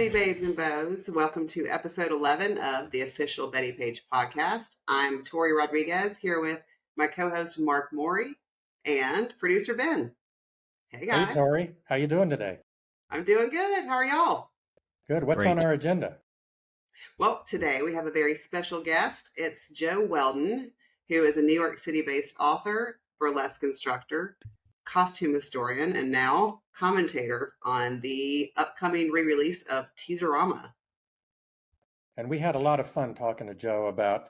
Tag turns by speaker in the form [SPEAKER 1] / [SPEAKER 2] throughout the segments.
[SPEAKER 1] Betty Babes and Bows. Welcome to episode 11 of the official Betty Page podcast. I'm Tori Rodriguez here with my co-host Mark Mori and producer Ben. Hey guys.
[SPEAKER 2] Hey Tori, how you doing today?
[SPEAKER 1] I'm doing good. How are y'all?
[SPEAKER 2] Good. What's on our agenda?
[SPEAKER 1] Well, today we have a very special guest. It's Jo Weldon, who is a New York City-based author, burlesque instructor, costume historian, and now commentator on the upcoming re-release of Teaserama.
[SPEAKER 2] And we had a lot of fun talking to Jo about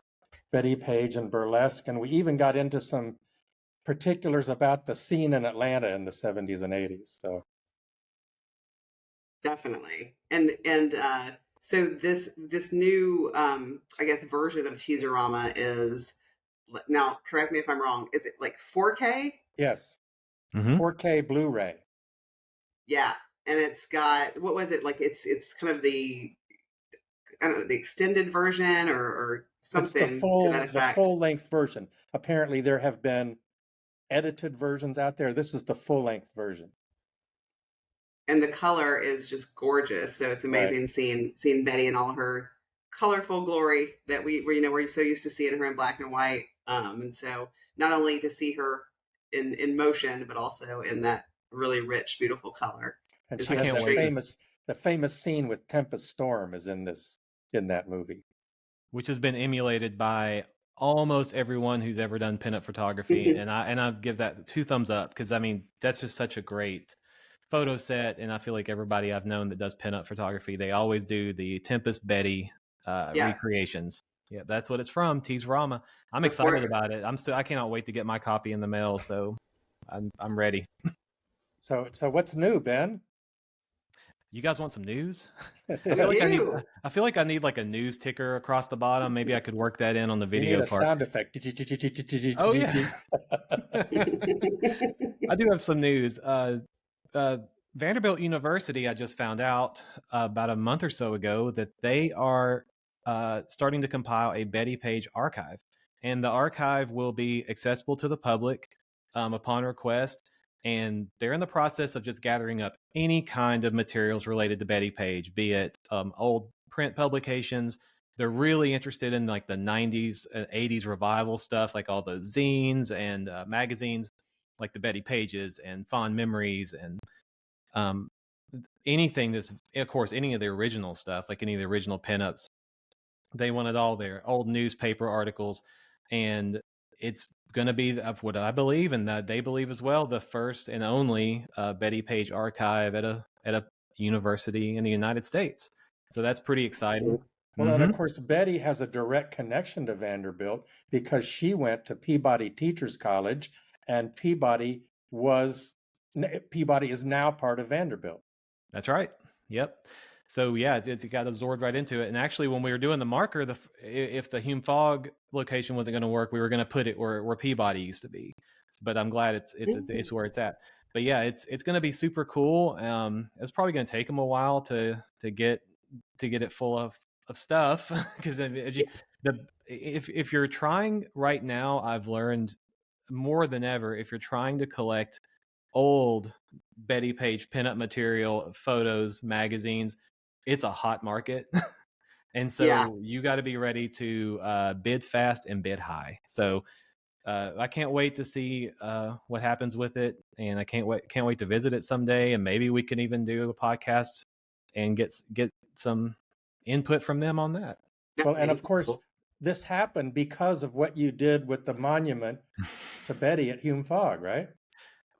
[SPEAKER 2] Betty Page and burlesque, and we even got into some particulars about the scene in Atlanta in the 70s and 80s. So
[SPEAKER 1] definitely. And so this new I guess version of Teaserama is, now correct me if I'm wrong, is it like 4K?
[SPEAKER 2] Yes. 4K Blu-ray.
[SPEAKER 1] Yeah, and it's got, what was it, like it's kind of the, I don't know, the extended version or something.
[SPEAKER 2] It's the full length version. Apparently there have been edited versions out there. This is the full length version.
[SPEAKER 1] And the color is just gorgeous. So it's amazing seeing Betty in all her colorful glory that we're so used to seeing her in black and white. And so not only to see her in motion, but also in that really rich, beautiful color.
[SPEAKER 2] And she has the famous scene with Tempest Storm is in that movie,
[SPEAKER 3] which has been emulated by almost everyone who's ever done pinup photography. And I give that 2 thumbs up, because I mean, that's just such a great photo set. And I feel like everybody I've known that does pinup photography, they always do the Tempest Betty recreations. Yeah, that's what it's from, Teaserama. I'm excited about it. I cannot wait to get my copy in the mail. So I'm ready.
[SPEAKER 2] So what's new, Ben?
[SPEAKER 3] You guys want some news? I feel like I need like a news ticker across the bottom. Maybe I could work that in on the video
[SPEAKER 2] you need
[SPEAKER 3] part.
[SPEAKER 2] A sound effect.
[SPEAKER 3] Oh yeah. I do have some news. Vanderbilt University, I just found out about a month or so ago that they are starting to compile a Betty Page archive, and the archive will be accessible to the public upon request. And they're in the process of just gathering up any kind of materials related to Betty Page, be it old print publications. They're really interested in like the 90s and 80s revival stuff, like all the zines and magazines, like the Betty Pages and Fond Memories, and anything that's, of course, any of the original stuff, like any of the original pinups. They wanted all their old newspaper articles, and it's going to be, of what I believe and that they believe as well, the first and only Betty Page archive at a university in the United States. So that's pretty exciting.
[SPEAKER 2] Well, and of course, Betty has a direct connection to Vanderbilt because she went to Peabody Teachers College, and Peabody is now part of Vanderbilt.
[SPEAKER 3] That's right. Yep. So yeah, it got absorbed right into it. And actually, when we were doing the marker, if the Hume Fogg location wasn't going to work, we were going to put it where Peabody used to be. But I'm glad it's where it's at. But yeah, it's going to be super cool. It's probably going to take them a while to get it full of stuff, because if you're trying right now, I've learned more than ever, if you're trying to collect old Betty Page pinup material, photos, magazines, it's a hot market. And so you got to be ready to bid fast and bid high. So I can't wait to see what happens with it, and I can't wait to visit it someday, and maybe we can even do a podcast and get some input from them on that.
[SPEAKER 2] Well, and of course, this happened because of what you did with the monument to Betty at Hume Fogg, right?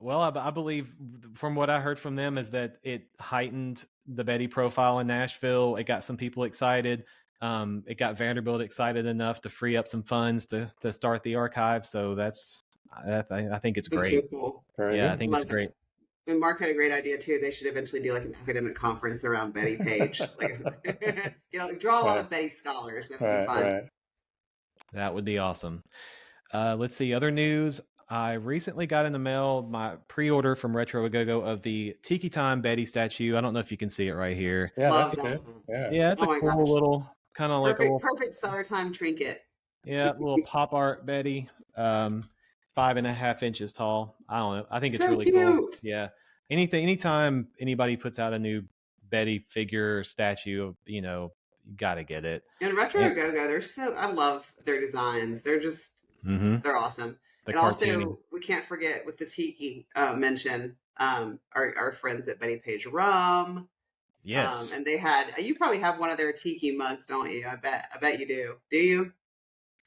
[SPEAKER 3] Well, I believe from what I heard from them is that it heightened the Betty profile in Nashville. It got some people excited. It got Vanderbilt excited enough to free up some funds to start the archive. So I think it's great.
[SPEAKER 1] So cool.
[SPEAKER 3] I think it's great.
[SPEAKER 1] And Mark had a great idea too. They should eventually do like an academic conference around Betty Page. Draw a lot of Betty scholars. That would be fun.
[SPEAKER 2] Right.
[SPEAKER 3] That would be awesome. Let's see, other news. I recently got in the mail my pre-order from Retro A-Go-Go of the Tiki Time Betty statue. I don't know if you can see it right here.
[SPEAKER 2] Yeah,
[SPEAKER 1] love
[SPEAKER 2] that's
[SPEAKER 1] that.
[SPEAKER 2] good.
[SPEAKER 3] Yeah, it's a cool little kind of like a
[SPEAKER 1] perfect summertime trinket.
[SPEAKER 3] Yeah, little pop art Betty. 5.5 inches tall. I don't know. I think it's
[SPEAKER 1] so
[SPEAKER 3] really
[SPEAKER 1] cute.
[SPEAKER 3] cool. Yeah. Anytime anybody puts out a new Betty figure statue, you got to get it.
[SPEAKER 1] And Retro Go-Go, I love their designs. They're just, they're awesome.
[SPEAKER 3] The
[SPEAKER 1] and
[SPEAKER 3] cartoony.
[SPEAKER 1] Also, we can't forget with the tiki mention, our friends at Betty Page Rum.
[SPEAKER 3] Yes.
[SPEAKER 1] And they had, you probably have one of their tiki mugs, don't you? I bet you do. Do you?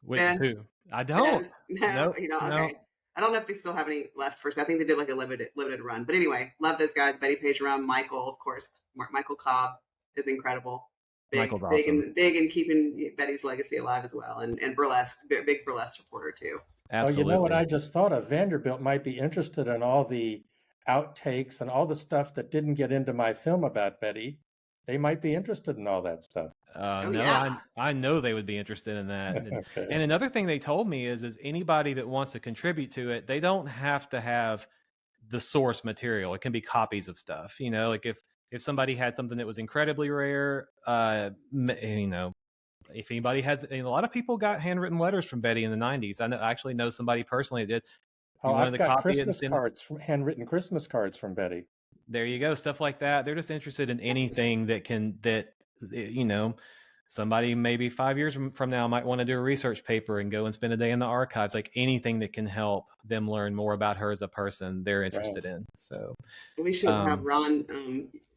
[SPEAKER 1] Ben?
[SPEAKER 3] Who? I don't.
[SPEAKER 1] No,
[SPEAKER 3] Nope.
[SPEAKER 1] okay.
[SPEAKER 3] No.
[SPEAKER 1] I don't know if they still have any left I think they did like a limited run. But anyway, love those guys. Betty Page Rum, Michael, of course. Michael Cobb is incredible.
[SPEAKER 3] Michael's awesome.
[SPEAKER 1] Big in keeping Betty's legacy alive as well. And burlesque, big burlesque reporter too.
[SPEAKER 3] Absolutely.
[SPEAKER 2] Oh, you know what I just thought of? Vanderbilt might be interested in all the outtakes and all the stuff that didn't get into my film about Betty. They might be interested in all that stuff.
[SPEAKER 3] I know they would be interested in that.
[SPEAKER 2] Okay.
[SPEAKER 3] And another thing they told me is anybody that wants to contribute to it, they don't have to have the source material. It can be copies of stuff. Like if somebody had something that was incredibly rare, if anybody has, a lot of people got handwritten letters from Betty in the 90s. I actually know somebody personally that did.
[SPEAKER 2] I've got Christmas cards, handwritten Christmas cards from Betty.
[SPEAKER 3] There you go, stuff like that. They're just interested in anything that somebody maybe 5 years from now might want to do a research paper and go and spend a day in the archives. Like anything that can help them learn more about her as a person, they're interested in. So
[SPEAKER 1] we should have Ron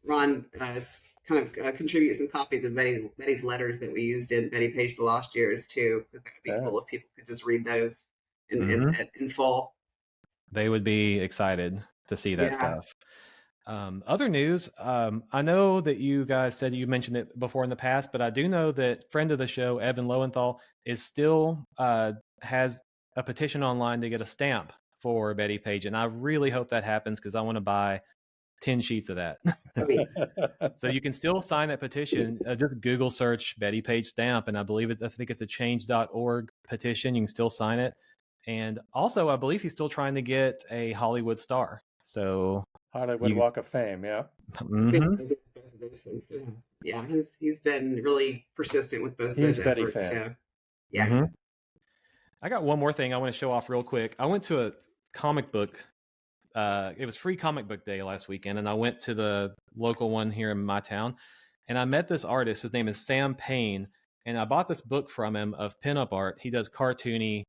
[SPEAKER 1] kind of contribute some copies of Betty's letters that we used in Betty Page the Lost Years too, because that would be cool if people could just read those in full.
[SPEAKER 3] They would be excited to see that stuff. Other news, I know that you guys said you mentioned it before in the past, but I do know that friend of the show, Evan Lowenthal, is still has a petition online to get a stamp for Betty Page. And I really hope that happens because I want to buy 10 sheets of that. So you can still sign that petition. Just Google search Betty Page stamp. And I think it's a change.org petition. You can still sign it. And also, I believe he's still trying to get a Hollywood star. So
[SPEAKER 2] Hollywood Walk of Fame, yeah.
[SPEAKER 1] Those things, yeah. He's been really persistent with both those efforts. Fan. So, yeah.
[SPEAKER 3] I got one more thing I want to show off real quick. I went to a comic book. It was free comic book day last weekend, and I went to the local one here in my town, and I met this artist. His name is Sam Payne, and I bought this book from him of pinup art. He does cartoony,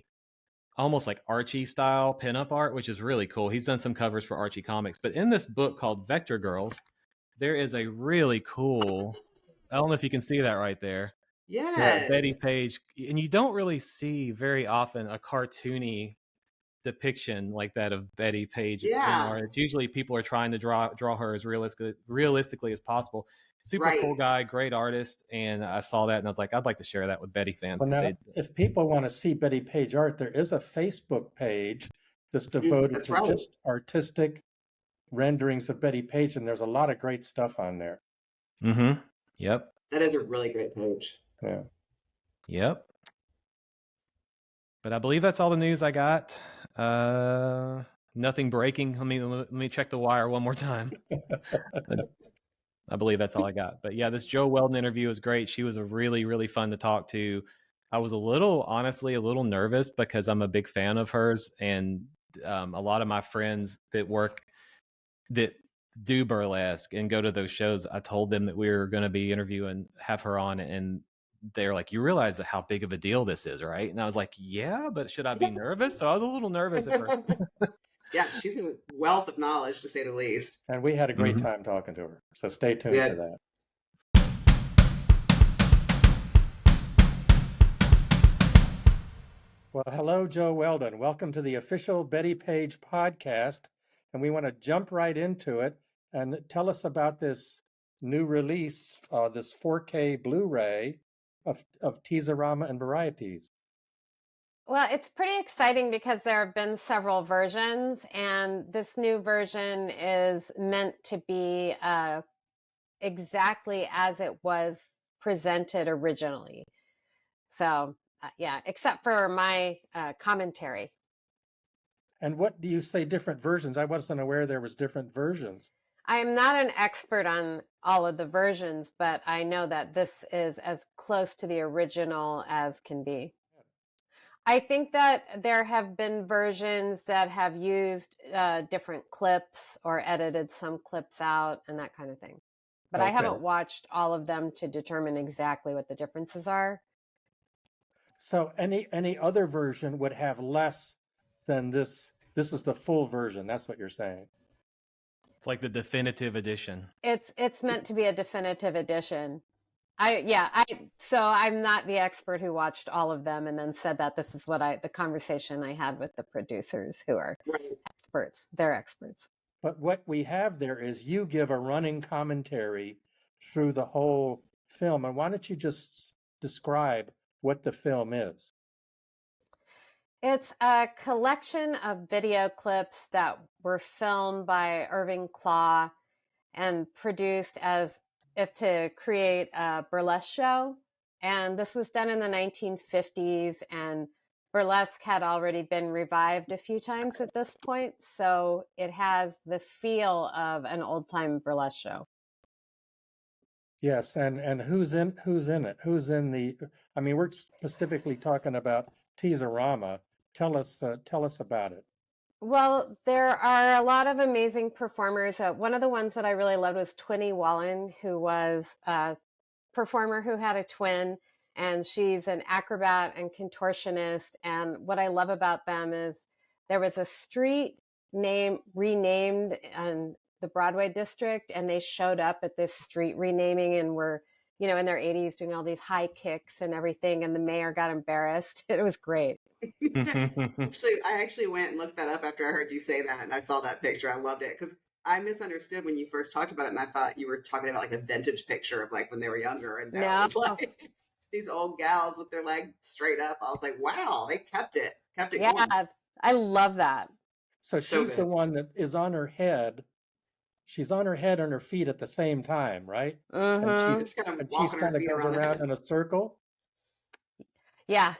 [SPEAKER 3] almost like Archie style pinup art, which is really cool. He's done some covers for Archie Comics, but in this book called Vector Girls, there is a really cool, I don't know if you can see that right there.
[SPEAKER 1] Yes.
[SPEAKER 3] Betty Page, and you don't really see very often a cartoony depiction like that of Betty Page in art. Usually people are trying to draw her as realistically as possible. Super cool guy, great artist, and I saw that and I was like, I'd like to share that with Betty fans.
[SPEAKER 2] Well, now, if people want to see Betty Page art, there is a Facebook page that's devoted to just artistic renderings of Betty Page, and there's a lot of great stuff on there.
[SPEAKER 3] Yep.
[SPEAKER 1] That is a really great page.
[SPEAKER 2] Yeah.
[SPEAKER 3] Yep. But I believe that's all the news I got. Nothing breaking. Let me check the wire one more time. I believe that's all I got. But yeah, this Jo Weldon interview was great. She was really, really fun to talk to. I was honestly a little nervous because I'm a big fan of hers, and a lot of my friends that do burlesque and go to those shows, I told them that we were going to have her on, and they're like, you realize how big of a deal this is, right? And I was like, yeah, but should I be nervous? So I was a little nervous at first.
[SPEAKER 1] Yeah, she's a wealth of knowledge, to say the least.
[SPEAKER 2] And we had a great time talking to her. So stay tuned for that. Well, hello, Jo Weldon. Welcome to the official Betty Page podcast. And we want to jump right into it and tell us about this new release, this 4K Blu-ray of Teaserama and Varieties.
[SPEAKER 4] Well, it's pretty exciting because there have been several versions, and this new version is meant to be exactly as it was presented originally. So, except for my commentary.
[SPEAKER 2] And what do you say different versions? I wasn't aware there was different versions.
[SPEAKER 4] I'm not an expert on all of the versions, but I know that this is as close to the original as can be. I think that there have been versions that have used different clips or edited some clips out and that kind of thing. but I haven't watched all of them to determine exactly what the differences are.
[SPEAKER 2] So any other version would have less than this. This is the full version. That's what you're saying.
[SPEAKER 3] It's like the definitive edition.
[SPEAKER 4] It's meant to be a definitive edition. So I'm not the expert who watched all of them and then said that this is what the conversation I had with the producers who are experts. They're experts.
[SPEAKER 2] But what we have there is you give a running commentary through the whole film. And why don't you just describe what the film is?
[SPEAKER 4] It's a collection of video clips that were filmed by Irving Klaw and produced as if to create a burlesque show. And this was done in the 1950s, and burlesque had already been revived a few times at this point. So it has the feel of an old-time burlesque show.
[SPEAKER 2] Yes, and who's in it? Who's in the? I mean, we're specifically talking about Teaserama. Tell us about it.
[SPEAKER 4] Well, there are a lot of amazing performers. One of the ones that I really loved was Twinnie Wallen, who was a performer who had a twin, and she's an acrobat and contortionist. And what I love about them is there was a street renamed in the Broadway district, and they showed up at this street renaming and were, in their 80s doing all these high kicks and everything, and the mayor got embarrassed. It was great.
[SPEAKER 1] I actually went and looked that up after I heard you say that, and I saw that picture. I loved it because I misunderstood when you first talked about it, and I thought you were talking about like a vintage picture of like when they were younger, and that was like these old gals with their leg straight up. I was like, wow, they kept it
[SPEAKER 4] Yeah,
[SPEAKER 1] going.
[SPEAKER 4] I love that.
[SPEAKER 2] So she's the one that is on her head. She's on her head and her feet at the same time, right?
[SPEAKER 4] Mm-hmm.
[SPEAKER 2] And she kind of goes around in a circle.
[SPEAKER 4] Yeah.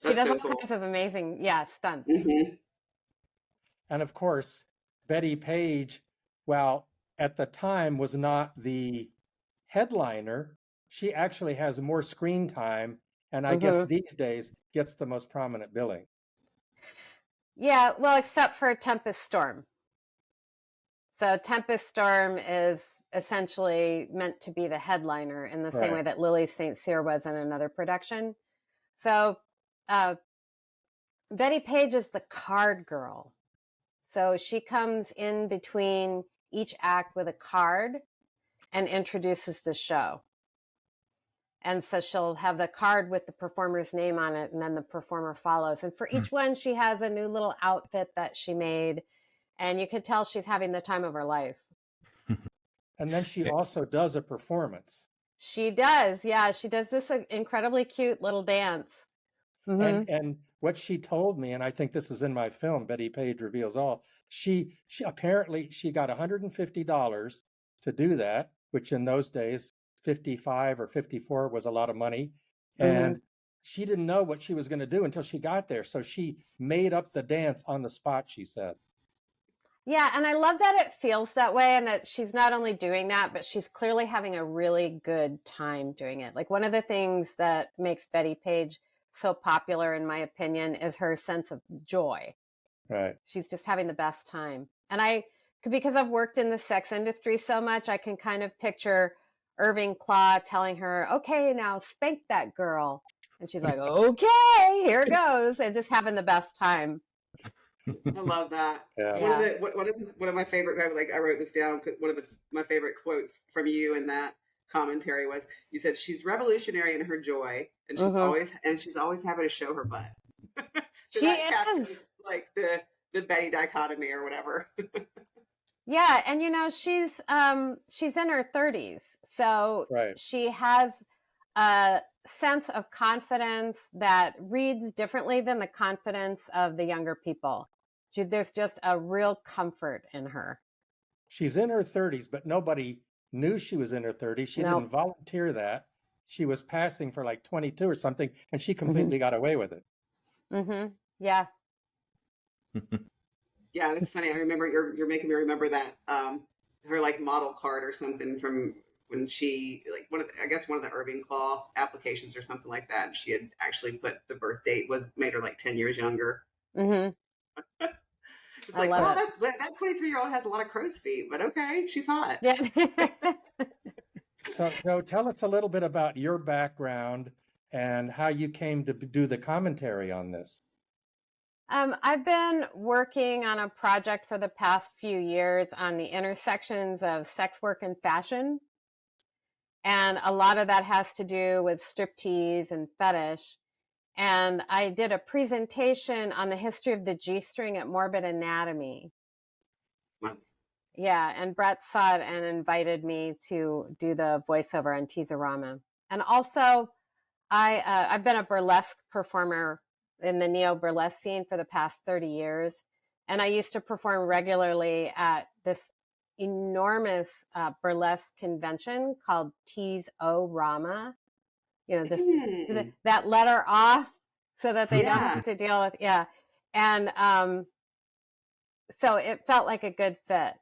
[SPEAKER 4] She does all
[SPEAKER 1] cool.
[SPEAKER 4] kinds of amazing, stunts.
[SPEAKER 1] Mm-hmm.
[SPEAKER 2] And of course, Betty Page, well, at the time was not the headliner. She actually has more screen time, and I guess these days gets the most prominent billing.
[SPEAKER 4] Yeah, well, except for Tempest Storm. So Tempest Storm is essentially meant to be the headliner in the same way that Lily St. Cyr was in another production. So Betty Page is the card girl. So she comes in between each act with a card and introduces the show. And so she'll have the card with the performer's name on it, and then the performer follows. And for each one, she has a new little outfit that she made. And you could tell she's having the time of her life.
[SPEAKER 2] And then she also does a performance.
[SPEAKER 4] She does. Yeah, she does this incredibly cute little dance. Mm-hmm.
[SPEAKER 2] And what she told me, and I think this is in my film, Betty Page Reveals All, she apparently got $150 to do that, which in those days, 55 or 54 was a lot of money. And she didn't know what she was going to do until she got there. So she made up the dance on the spot, she said.
[SPEAKER 4] Yeah, and I love that it feels that way, and that she's not only doing that, but she's clearly having a really good time doing it. Like, one of the things that makes Betty Page so popular, in my opinion, is her sense of joy.
[SPEAKER 2] Right.
[SPEAKER 4] She's just having the best time. And because I've worked in the sex industry so much, I can kind of picture Irving Klaw telling her, okay, now spank that girl. And she's like, okay, here it goes. And just having the best time.
[SPEAKER 1] I love that.
[SPEAKER 2] Yeah.
[SPEAKER 1] One of my favorite, I wrote this down. One of my favorite quotes from you in that commentary was, you said she's revolutionary in her joy, and she's always having to show her butt. So
[SPEAKER 4] she is
[SPEAKER 1] like the Betty dichotomy or whatever.
[SPEAKER 4] Yeah, and she's in her 30s, so she has a sense of confidence that reads differently than the confidence of the younger people. There's just a real comfort in her.
[SPEAKER 2] She's in her 30s, but nobody knew she was in her 30s. She didn't volunteer that. She was passing for like 22 or something, and she completely got away with it.
[SPEAKER 4] Mm-hmm. Yeah.
[SPEAKER 1] Yeah, that's funny. I remember you're making me remember that her like model card or something from when she like one of the Irving Klaw applications or something like that. And she had actually put the birth date made her like 10 years younger.
[SPEAKER 4] Mm-hmm.
[SPEAKER 1] It's like, that 23-year-old has a lot of crow's feet, but okay, she's hot.
[SPEAKER 4] Yeah.
[SPEAKER 2] So, Jo, tell us a little bit about your background and how you came to do the commentary on this.
[SPEAKER 4] I've been working on a project for the past few years on the intersections of sex work and fashion. And a lot of that has to do with striptease and fetish. And I did a presentation on the history of the G-string at Morbid Anatomy.
[SPEAKER 1] Wow.
[SPEAKER 4] Yeah, and Brett saw it and invited me to do the voiceover on Teaserama. And also, I've been a burlesque performer in the neo-burlesque scene for the past 30 years. And I used to perform regularly at this enormous burlesque convention called Teaserama. You know, just that letter off so that they don't have to deal with, And so it felt like a good fit.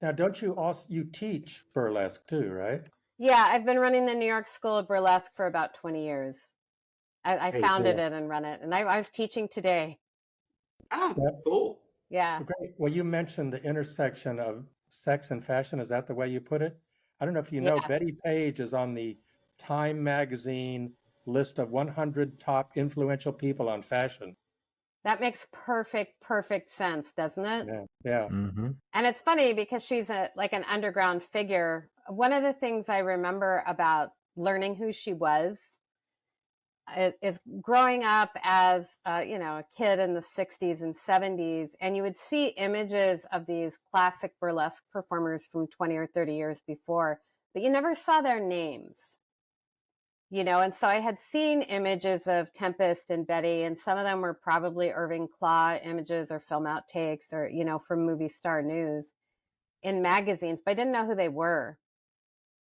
[SPEAKER 2] Now, don't you teach burlesque too, right?
[SPEAKER 4] Yeah, I've been running the New York School of Burlesque for about 20 years. I founded it and run it, and I was teaching today.
[SPEAKER 1] Oh, cool.
[SPEAKER 4] Yeah.
[SPEAKER 2] Great. Well, you mentioned the intersection of sex and fashion. Is that the way you put it? I don't know if you know, Betty Page is on the Time magazine list of 100 top influential people on fashion.
[SPEAKER 4] That makes perfect sense, doesn't it?
[SPEAKER 2] Yeah.
[SPEAKER 3] Mm-hmm.
[SPEAKER 4] And it's funny because she's like an underground figure. One of the things I remember about learning who she was is growing up as a kid in the 60s and 70s, and you would see images of these classic burlesque performers from 20 or 30 years before, but you never saw their names. And so I had seen images of Tempest and Betty, and some of them were probably Irving Klaw images or film outtakes or, from Movie Star News in magazines, but I didn't know who they were.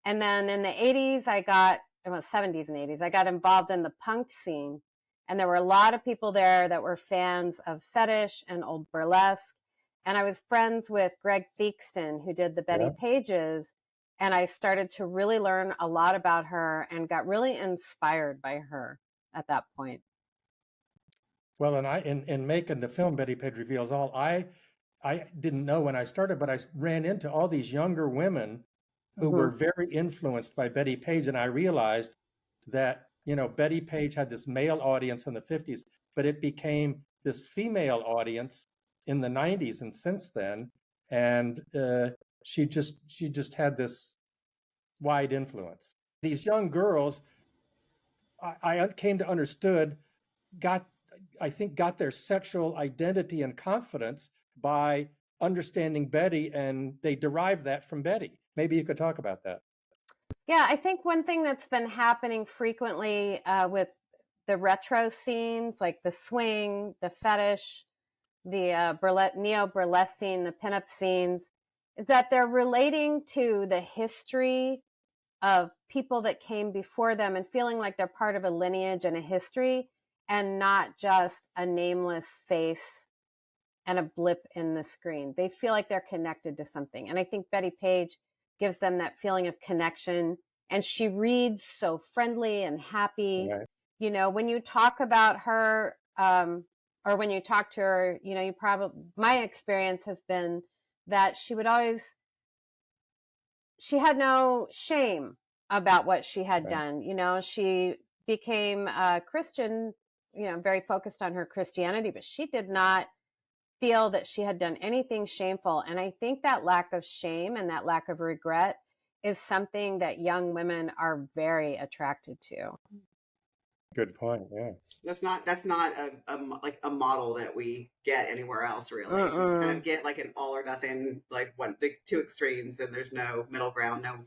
[SPEAKER 4] And then in the 80s, 70s and 80s, I got involved in the punk scene. And there were a lot of people there that were fans of fetish and old burlesque. And I was friends with Greg Theakston, who did the Betty Pages. And I started to really learn a lot about her and got really inspired by her at that point.
[SPEAKER 2] Well, and in making the film Betty Page Reveals All, I didn't know when I started, but I ran into all these younger women who were very influenced by Betty Page. And I realized that, Betty Page had this male audience in the 50s, but it became this female audience in the 90s and since then. And she just had this wide influence. These young girls, I came to understood, got their sexual identity and confidence by understanding Betty, and they derive that from Betty. Maybe you could talk about that.
[SPEAKER 4] Yeah, I think one thing that's been happening frequently with the retro scenes, like the swing, the fetish, the neo-burlesque scene, the pinup scenes, is that they're relating to the history of people that came before them and feeling like they're part of a lineage and a history and not just a nameless face and a blip in the screen. They feel like they're connected to something. And I think Betty Page gives them that feeling of connection. And she reads so friendly and happy. Right. When you talk about her, or when you talk to her, my experience has been that she had no shame about what she had done. She became a Christian, very focused on her Christianity, but she did not feel that she had done anything shameful. And I think that lack of shame and that lack of regret is something that young women are very attracted to.
[SPEAKER 2] Good point. Yeah.
[SPEAKER 1] That's not a model that we get anywhere else, really. We kind of get like an all or nothing, like two extremes, and there's no middle ground, no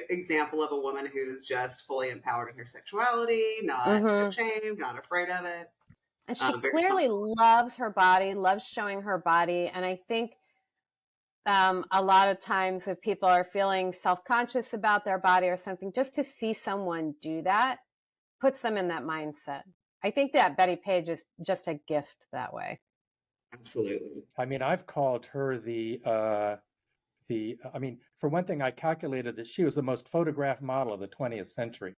[SPEAKER 1] example of a woman who's just fully empowered in her sexuality, not ashamed, not afraid of it.
[SPEAKER 4] And she clearly loves her body, loves showing her body. And I think a lot of times if people are feeling self-conscious about their body or something, just to see someone do that puts them in that mindset. I think that Betty Page is just a gift that way.
[SPEAKER 1] Absolutely.
[SPEAKER 2] I mean, I've called her for one thing, I calculated that she was the most photographed model of the 20th century.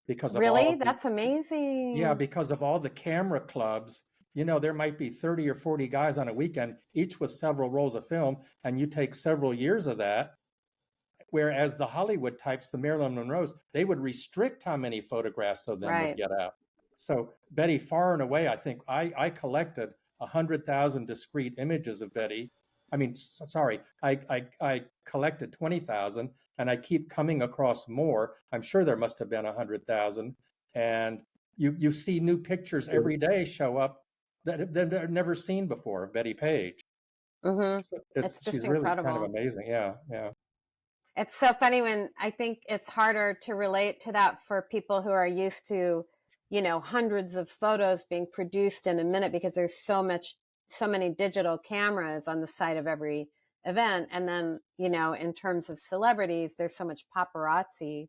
[SPEAKER 2] Because of
[SPEAKER 4] That's amazing.
[SPEAKER 2] Yeah, because of all the camera clubs, there might be 30 or 40 guys on a weekend, each with several rolls of film, and you take several years of that. Whereas the Hollywood types, the Marilyn Monroes, they would restrict how many photographs of them would get out. So Betty, far and away, I think I collected 100,000 discrete images of Betty. I mean, sorry, I collected 20,000, and I keep coming across more. I'm sure there must have been 100,000, and you see new pictures every day show up that they've never seen before of Betty Page.
[SPEAKER 4] Mm-hmm.
[SPEAKER 2] So
[SPEAKER 4] It's just
[SPEAKER 2] she's
[SPEAKER 4] incredible.
[SPEAKER 2] really kind of amazing. Yeah, yeah.
[SPEAKER 4] It's so funny when I think it's harder to relate to that for people who are used to, hundreds of photos being produced in a minute, because there's so many digital cameras on the side of every event. And then, in terms of celebrities, there's so much paparazzi.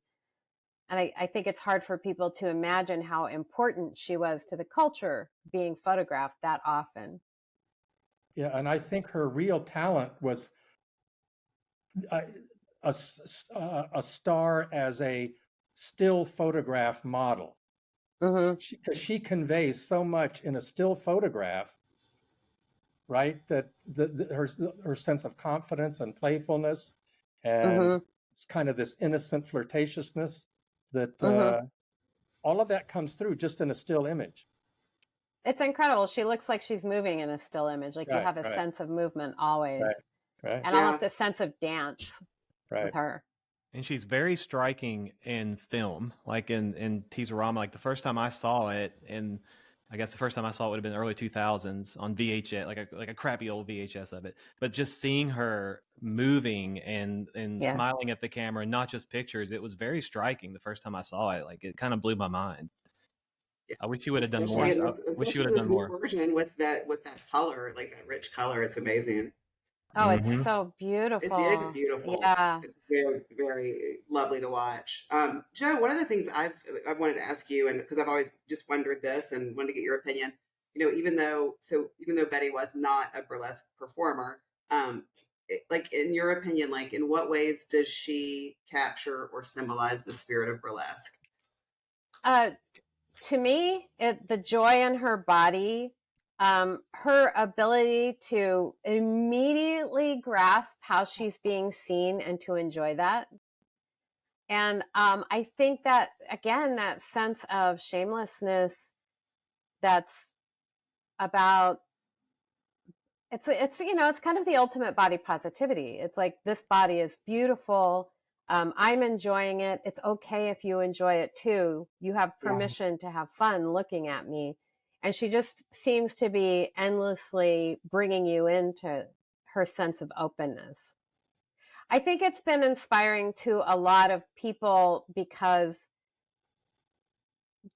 [SPEAKER 4] And I think it's hard for people to imagine how important she was to the culture, being photographed that often.
[SPEAKER 2] Yeah, and I think her real talent was a star as a still photograph model. Because she conveys so much in a still photograph, right? That her sense of confidence and playfulness, and it's kind of this innocent flirtatiousness that all of that comes through just in a still image.
[SPEAKER 4] It's incredible. She looks like she's moving in a still image. Like you have a sense of movement always, and almost a sense of dance with her.
[SPEAKER 3] And she's very striking in film, like in Teaserama. Like the first time I saw it, and I guess the first time I saw it would have been early 2000s on VHS, like a crappy old VHS of it. But just seeing her moving and smiling at the camera, and not just pictures, it was very striking the first time I saw it. Like it kind of blew my mind. Yeah. I wish you would have done more. I wish you would have done more
[SPEAKER 1] version with that color, like that rich color. It's amazing.
[SPEAKER 4] Oh, it's so beautiful.
[SPEAKER 1] It's beautiful.
[SPEAKER 4] Yeah.
[SPEAKER 1] It's very, very lovely to watch. Jo, one of the things I wanted to ask you, and because I've always just wondered this and wanted to get your opinion, even though Betty was not a burlesque performer, like in your opinion, like in what ways does she capture or symbolize the spirit of burlesque?
[SPEAKER 4] To me, the joy in her body, her ability to immediately grasp how she's being seen and to enjoy that. And I think that, again, that sense of shamelessness that's about, it's kind of the ultimate body positivity. It's like, this body is beautiful. I'm enjoying it. It's okay if you enjoy it too. You have permission to have fun looking at me. And she just seems to be endlessly bringing you into her sense of openness. I think it's been inspiring to a lot of people because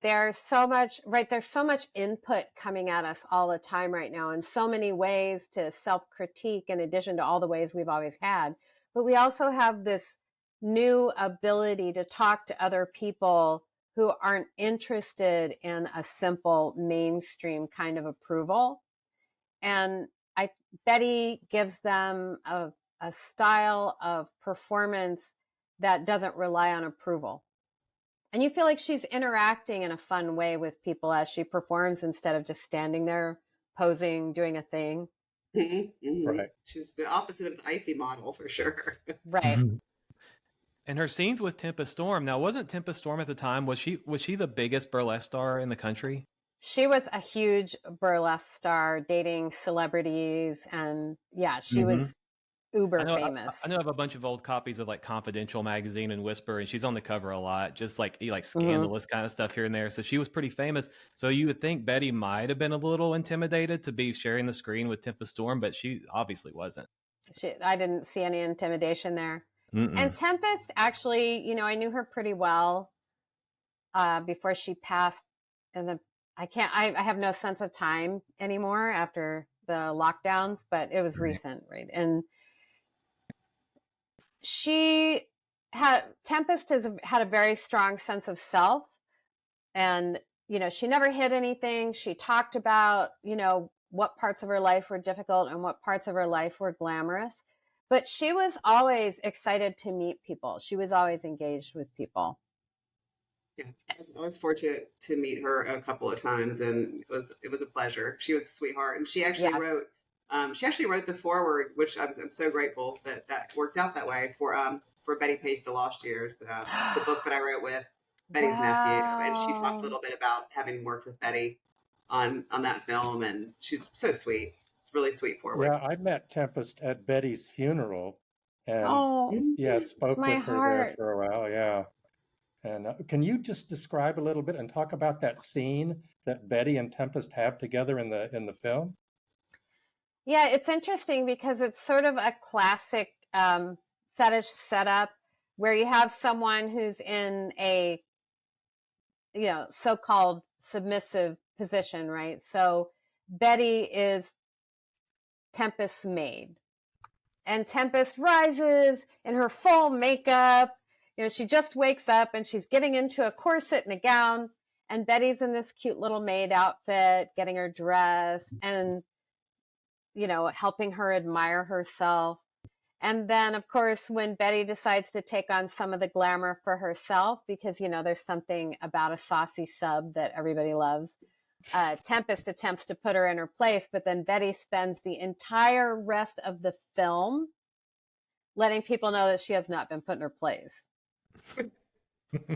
[SPEAKER 4] there's so much input coming at us all the time right now, and so many ways to self-critique in addition to all the ways we've always had. But we also have this new ability to talk to other people who aren't interested in a simple mainstream kind of approval. And Betty gives them a style of performance that doesn't rely on approval. And you feel like she's interacting in a fun way with people as she performs, instead of just standing there posing, doing a thing.
[SPEAKER 2] Right.
[SPEAKER 1] She's the opposite of the icy model for sure.
[SPEAKER 4] Right.
[SPEAKER 3] And her scenes with Tempest Storm. Now, wasn't Tempest Storm at the time, was she the biggest burlesque star in the country?
[SPEAKER 4] She was a huge burlesque star, dating celebrities, and she was uber famous.
[SPEAKER 3] I know I have a bunch of old copies of like Confidential magazine and Whisper, and she's on the cover a lot, just like scandalous kind of stuff here and there. So she was pretty famous. So you would think Betty might have been a little intimidated to be sharing the screen with Tempest Storm, but she obviously wasn't. I
[SPEAKER 4] didn't see any intimidation there. And Tempest, actually, I knew her pretty well before she passed. And I have no sense of time anymore after the lockdowns, but it was recent, right? And Tempest has had a very strong sense of self, and she never hid anything. She talked about what parts of her life were difficult and what parts of her life were glamorous, but she was always excited to meet people. She was always engaged with people.
[SPEAKER 1] Yeah, I was fortunate to meet her a couple of times, and it was a pleasure. She was a sweetheart, and she actually wrote the foreword, which I'm so grateful that worked out that way for for Betty Page: The Lost Years, the book that I wrote with Betty's nephew, and she talked a little bit about having worked with Betty on that film, and she's so sweet. It's really sweet forward.
[SPEAKER 2] Yeah, I met Tempest at Betty's funeral, and
[SPEAKER 4] Oh,
[SPEAKER 2] yeah, spoke
[SPEAKER 4] my
[SPEAKER 2] with her there
[SPEAKER 4] heart.
[SPEAKER 2] for a while. Yeah. And can you just describe a little bit and talk about that scene that Betty and Tempest have together in the film?
[SPEAKER 4] Yeah, it's interesting because it's sort of a classic fetish setup where you have someone who's in a, so-called submissive position, right? So Betty is Tempest's maid, and Tempest rises in her full makeup. She just wakes up and she's getting into a corset and a gown, and Betty's in this cute little maid outfit, getting her dressed and, helping her admire herself. And then, of course, when Betty decides to take on some of the glamour for herself, because, there's something about a saucy sub that everybody loves, Tempest attempts to put her in her place, but then Betty spends the entire rest of the film letting people know that she has not been put in her place.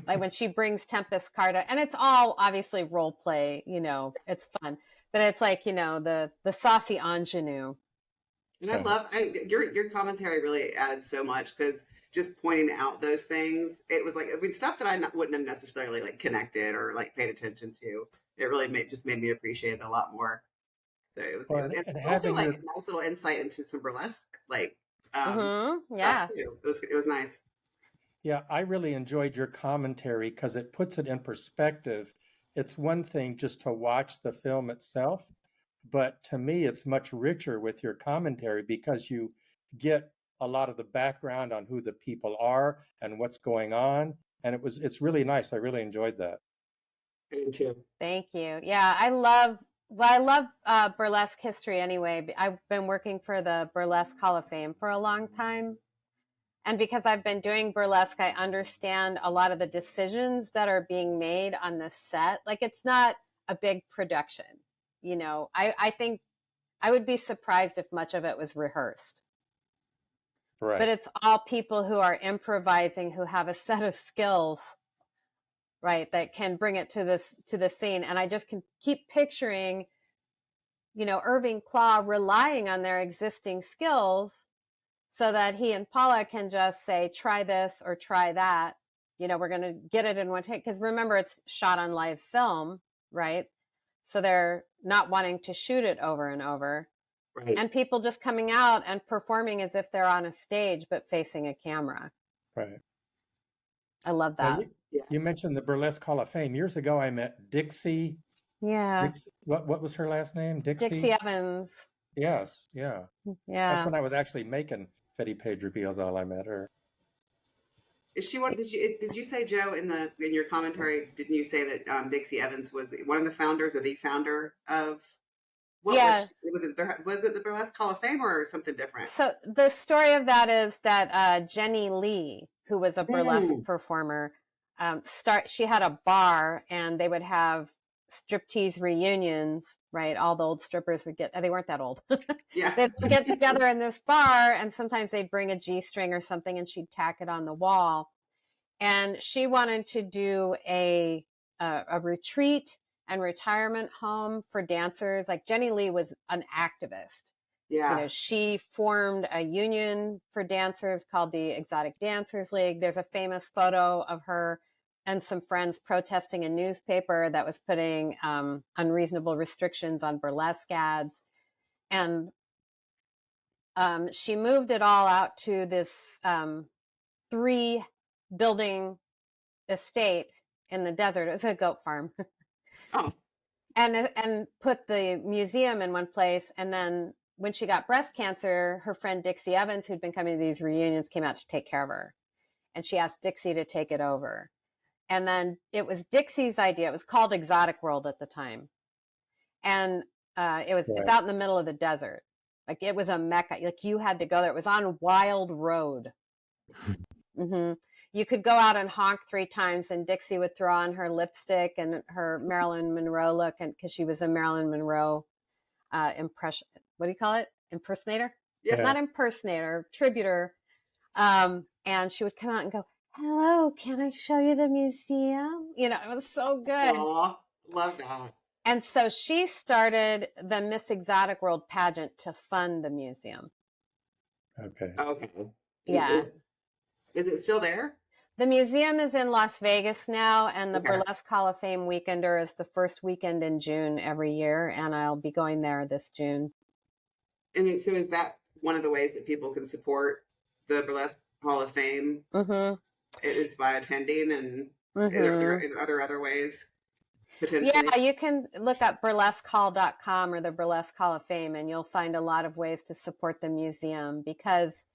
[SPEAKER 4] Like when she brings Tempest's card out, and it's all obviously role play, it's fun, but it's like, the saucy ingenue.
[SPEAKER 1] And I love your commentary really added so much, because just pointing out those things, it was like, stuff that I wouldn't have necessarily like connected or like paid attention to. It really just made me appreciate it a lot more. So it was
[SPEAKER 2] And
[SPEAKER 1] also
[SPEAKER 2] having
[SPEAKER 1] like
[SPEAKER 2] your
[SPEAKER 1] a nice little insight into some burlesque like
[SPEAKER 4] Yeah.
[SPEAKER 1] stuff too. It was nice.
[SPEAKER 2] Yeah, I really enjoyed your commentary because it puts it in perspective. It's one thing just to watch the film itself, but to me, it's much richer with your commentary because you get a lot of the background on who the people are and what's going on. And it's really nice. I really enjoyed that.
[SPEAKER 1] I do too.
[SPEAKER 4] Thank you. Yeah, I love burlesque history anyway. I've been working for the Burlesque Hall of Fame for a long time. And because I've been doing burlesque, I understand a lot of the decisions that are being made on the set. Like, it's not a big production. I think I would be surprised if much of it was rehearsed.
[SPEAKER 2] Right.
[SPEAKER 4] But it's all people who are improvising, who have a set of skills, right, that can bring it to the scene. And I just can keep picturing, Irving Klaw relying on their existing skills so that he and Paula can just say, try this or try that. We're going to get it in one take. Because remember, it's shot on live film, right? So they're not wanting to shoot it over and over.
[SPEAKER 1] Right.
[SPEAKER 4] And people just coming out and performing as if they're on a stage, but facing a camera.
[SPEAKER 2] Right.
[SPEAKER 4] I love that.
[SPEAKER 2] You mentioned the Burlesque Hall of Fame. Years ago, I met Dixie.
[SPEAKER 4] Yeah.
[SPEAKER 2] What was her last name? Dixie
[SPEAKER 4] Evans.
[SPEAKER 2] Yes. Yeah.
[SPEAKER 4] Yeah.
[SPEAKER 2] That's when I was actually making Betty Page reveals. All I met her.
[SPEAKER 1] Is she one? Did you say, Joe, in your commentary? Didn't you say that Dixie Evans was one of the founders or the founder of? Was it the Burlesque Hall of Fame or something different?
[SPEAKER 4] So the story of that is that Jenny Lee, who was a burlesque performer, she had a bar, and they would have striptease reunions, right? All the old strippers would they weren't that old.
[SPEAKER 1] Yeah.
[SPEAKER 4] They'd get together in this bar, and sometimes they'd bring a G-string or something, and she'd tack it on the wall. And she wanted to do a retreat and retirement home for dancers. Like, Jenny Lee was an activist.
[SPEAKER 1] Yeah.
[SPEAKER 4] She formed a union for dancers called the Exotic Dancers League. There's a famous photo of her and some friends protesting a newspaper that was putting unreasonable restrictions on burlesque ads. And she moved it all out to this 3-building estate in the desert. It was a goat farm.
[SPEAKER 1] Oh.
[SPEAKER 4] And put the museum in one place. And then when she got breast cancer, her friend Dixie Evans, who'd been coming to these reunions, came out to take care of her. And she asked Dixie to take it over. And then it was Dixie's idea. It was called Exotic World at the time. And it's out in the middle of the desert. Like, it was a mecca. Like, you had to go there. It was on Wild Road. Mm-hmm. You could go out and honk 3 times, and Dixie would throw on her lipstick and her Marilyn Monroe look, and because she was a Marilyn Monroe impression. What do you call it? Impersonator?
[SPEAKER 1] Yeah.
[SPEAKER 4] Not impersonator, tributor. And she would come out and go, "Hello, can I show you the museum?" You know, it was so good.
[SPEAKER 1] Aw, love that.
[SPEAKER 4] And so she started the Miss Exotic World pageant to fund the museum.
[SPEAKER 2] Okay.
[SPEAKER 1] Okay.
[SPEAKER 4] Yeah.
[SPEAKER 1] Is it still there?
[SPEAKER 4] The museum is in Las Vegas now, and the
[SPEAKER 1] Okay.
[SPEAKER 4] Burlesque Hall of Fame Weekender is the first weekend in June every year, and I'll be going there this June.
[SPEAKER 1] And so is that one of the ways that people can support the Burlesque Hall of Fame?
[SPEAKER 4] Mm-hmm.
[SPEAKER 1] It is by attending, and
[SPEAKER 4] Mm-hmm.
[SPEAKER 1] are there other ways potentially?
[SPEAKER 4] Yeah, you can look up burlesquehall.com or the Burlesque Hall of Fame, and you'll find a lot of ways to support the museum, because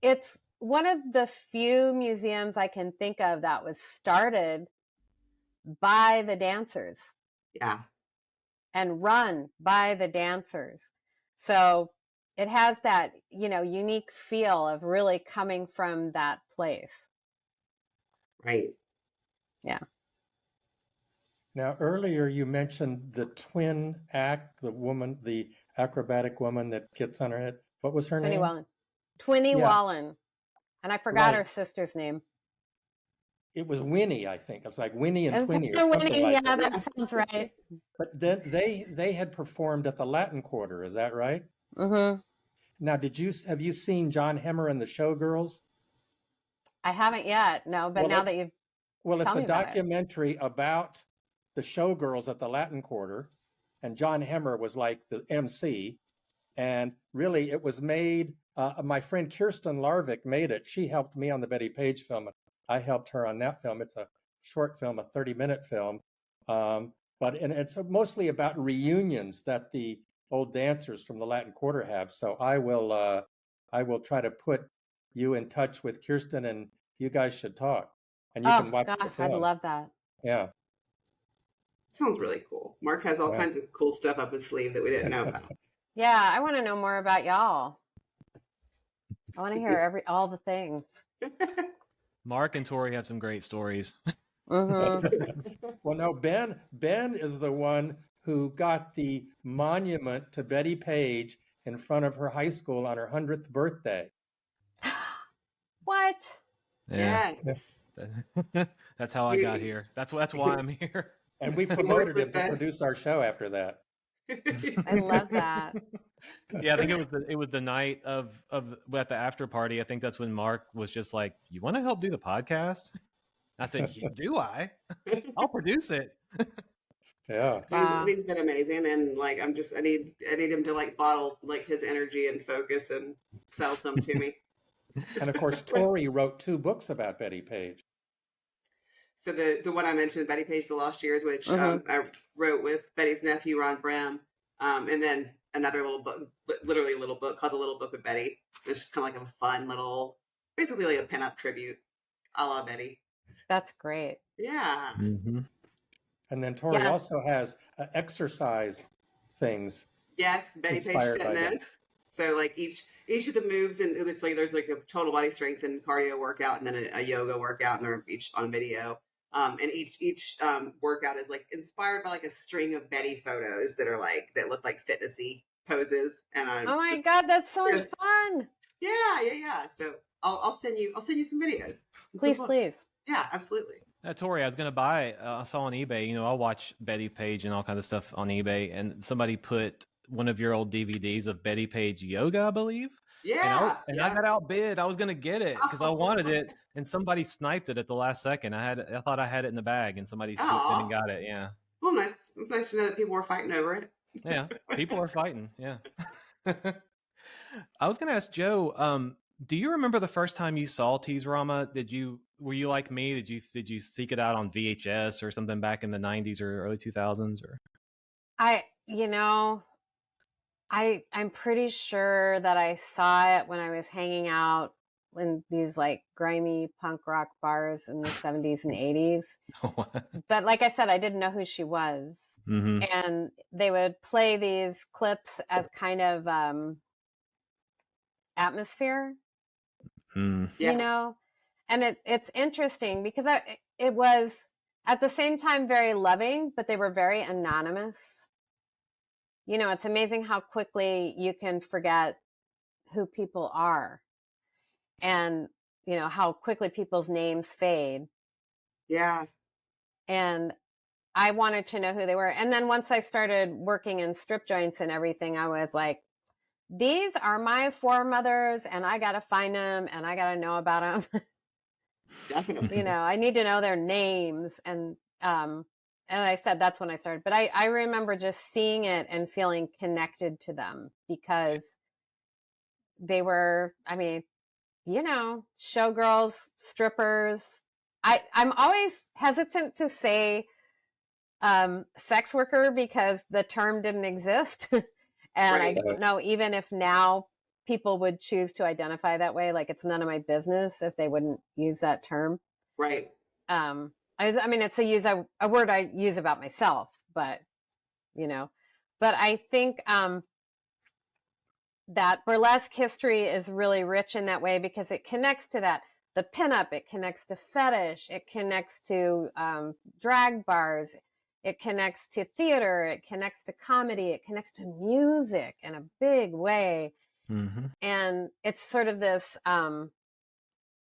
[SPEAKER 4] it's one of the few museums I can think of that was started by the dancers
[SPEAKER 1] Yeah.
[SPEAKER 4] and run by the dancers. So it has that, unique feel of really coming from that place.
[SPEAKER 1] Right.
[SPEAKER 4] Yeah.
[SPEAKER 2] Now, earlier you mentioned the twin act, the acrobatic woman that gets on her head. What was her name?
[SPEAKER 4] Twinnie
[SPEAKER 2] Yeah.
[SPEAKER 4] Wallen. And I forgot
[SPEAKER 2] Right.
[SPEAKER 4] her sister's name.
[SPEAKER 2] It was Winnie, I think. It was like Winnie and
[SPEAKER 4] And
[SPEAKER 2] Twinnie or something
[SPEAKER 4] Winnie,
[SPEAKER 2] like
[SPEAKER 4] yeah,
[SPEAKER 2] that.
[SPEAKER 4] that sounds right.
[SPEAKER 2] But then they had performed at the Latin Quarter. Is that right?
[SPEAKER 4] Mm-hmm.
[SPEAKER 2] Now, have you seen John Hemmer and the Showgirls?
[SPEAKER 4] I haven't yet, no, but
[SPEAKER 2] Well,
[SPEAKER 4] now that you've
[SPEAKER 2] Well, it's
[SPEAKER 4] Tell
[SPEAKER 2] a
[SPEAKER 4] me about it.
[SPEAKER 2] documentary about the Showgirls at the Latin Quarter, and John Hemmer was like the MC. And really, it was made. My friend Kirsten Larvik made it. She helped me on the Betty Page film. I helped her on that film. It's a short film, a 30-minute film, and it's mostly about reunions that the old dancers from the Latin Quarter have. So I will try to put you in touch with Kirsten, and you guys should talk, and you can watch the
[SPEAKER 4] gosh,
[SPEAKER 2] film.
[SPEAKER 4] I'd love that.
[SPEAKER 2] Yeah.
[SPEAKER 1] Sounds really cool. Mark has all
[SPEAKER 2] Yeah.
[SPEAKER 1] kinds of cool stuff up his sleeve that we didn't know about.
[SPEAKER 4] Yeah, I want to know more about y'all. I want to hear all the things.
[SPEAKER 3] Mark and Tori have some great stories.
[SPEAKER 4] Mm-hmm.
[SPEAKER 2] Well, no, Ben is the one who got the monument to Betty Page in front of her high school on her 100th birthday.
[SPEAKER 4] What?
[SPEAKER 3] Yeah.
[SPEAKER 1] Yes.
[SPEAKER 3] That's how I got here. That's why I'm here.
[SPEAKER 2] And we
[SPEAKER 1] worked
[SPEAKER 2] promoted him
[SPEAKER 1] with
[SPEAKER 2] to
[SPEAKER 1] that.
[SPEAKER 2] produce our show after that.
[SPEAKER 4] I love that.
[SPEAKER 3] Yeah, I think it was the night of at the after party. I think that's when Mark was just like, "You want to help do the podcast?" I said, "Do I? I'll produce it."
[SPEAKER 2] Yeah.
[SPEAKER 4] Wow.
[SPEAKER 1] He's been amazing, and like I need him to like bottle like his energy and focus and sell some to me.
[SPEAKER 2] And of course, Tori wrote 2 books about Betty Page.
[SPEAKER 1] So the one I mentioned, Betty Page: The Lost Years, which
[SPEAKER 4] Mm-hmm.
[SPEAKER 1] I wrote with Betty's nephew Ron Brehm, and then another little book, literally a little book called The Little Book of Betty. It's just kind of like a fun little, basically like a pinup tribute, a la Betty.
[SPEAKER 4] That's great.
[SPEAKER 1] Yeah.
[SPEAKER 3] Mm-hmm.
[SPEAKER 2] And then Tori
[SPEAKER 4] Yeah.
[SPEAKER 2] also has exercise things.
[SPEAKER 1] Yes, Betty Page
[SPEAKER 2] Inspired by that.
[SPEAKER 1] Fitness. So like each of the moves, and it's like there's like a total body strength and cardio workout, and then a yoga workout, and they're each on video. And each workout is like inspired by like a string of Betty photos that look like fitnessy poses. And
[SPEAKER 4] Oh my God, that's so much fun.
[SPEAKER 1] Yeah. So I'll send you some videos.
[SPEAKER 4] Please.
[SPEAKER 1] Yeah, absolutely.
[SPEAKER 3] Tori, I was gonna buy. I saw on eBay. I'll watch Betty Page and all kinds of stuff on eBay, and somebody put one of your old DVDs of Betty Page yoga, I believe.
[SPEAKER 1] Yeah.
[SPEAKER 3] And I got outbid. I was gonna get it because I wanted it, and somebody sniped it at the last second. I thought I had it in the bag, and somebody swooped in and got it. Yeah.
[SPEAKER 1] Well, nice. It's nice to know that people were fighting over it.
[SPEAKER 3] Yeah, people are fighting. Yeah. I was gonna ask Joe. Do you remember the first time you saw Teaserama? Were you like me? Did you seek it out on VHS or something back in the 90s or early 2000s? Or
[SPEAKER 4] I'm pretty sure that I saw it when I was hanging out in these like grimy punk rock bars in the 70s and 80s. But like I said, I didn't know who she was.
[SPEAKER 3] Mm-hmm.
[SPEAKER 4] And they would play these clips as kind of atmosphere,
[SPEAKER 1] Yeah.
[SPEAKER 4] And it's interesting because it was at the same time very loving, but they were very anonymous. It's amazing how quickly you can forget who people are. and how quickly people's names fade.
[SPEAKER 1] Yeah.
[SPEAKER 4] And I wanted to know who they were. And then once I started working in strip joints and everything, I was like, these are my foremothers, and I got to find them, and I got to know about them.
[SPEAKER 1] Definitely.
[SPEAKER 4] I need to know their names. And I said, that's when I started. But I remember just seeing it and feeling connected to them because they were, showgirls, strippers. I'm always hesitant to say sex worker because the term didn't exist. And
[SPEAKER 1] Right.
[SPEAKER 4] I don't know, even if now people would choose to identify that way, like it's none of my business if they wouldn't use that term.
[SPEAKER 1] Right.
[SPEAKER 4] It's a word I use about myself, but I think that burlesque history is really rich in that way because it connects to the pinup, it connects to fetish, it connects to drag bars, it connects to theater, it connects to comedy, it connects to music in a big way.
[SPEAKER 3] Mm-hmm.
[SPEAKER 4] And it's sort of this,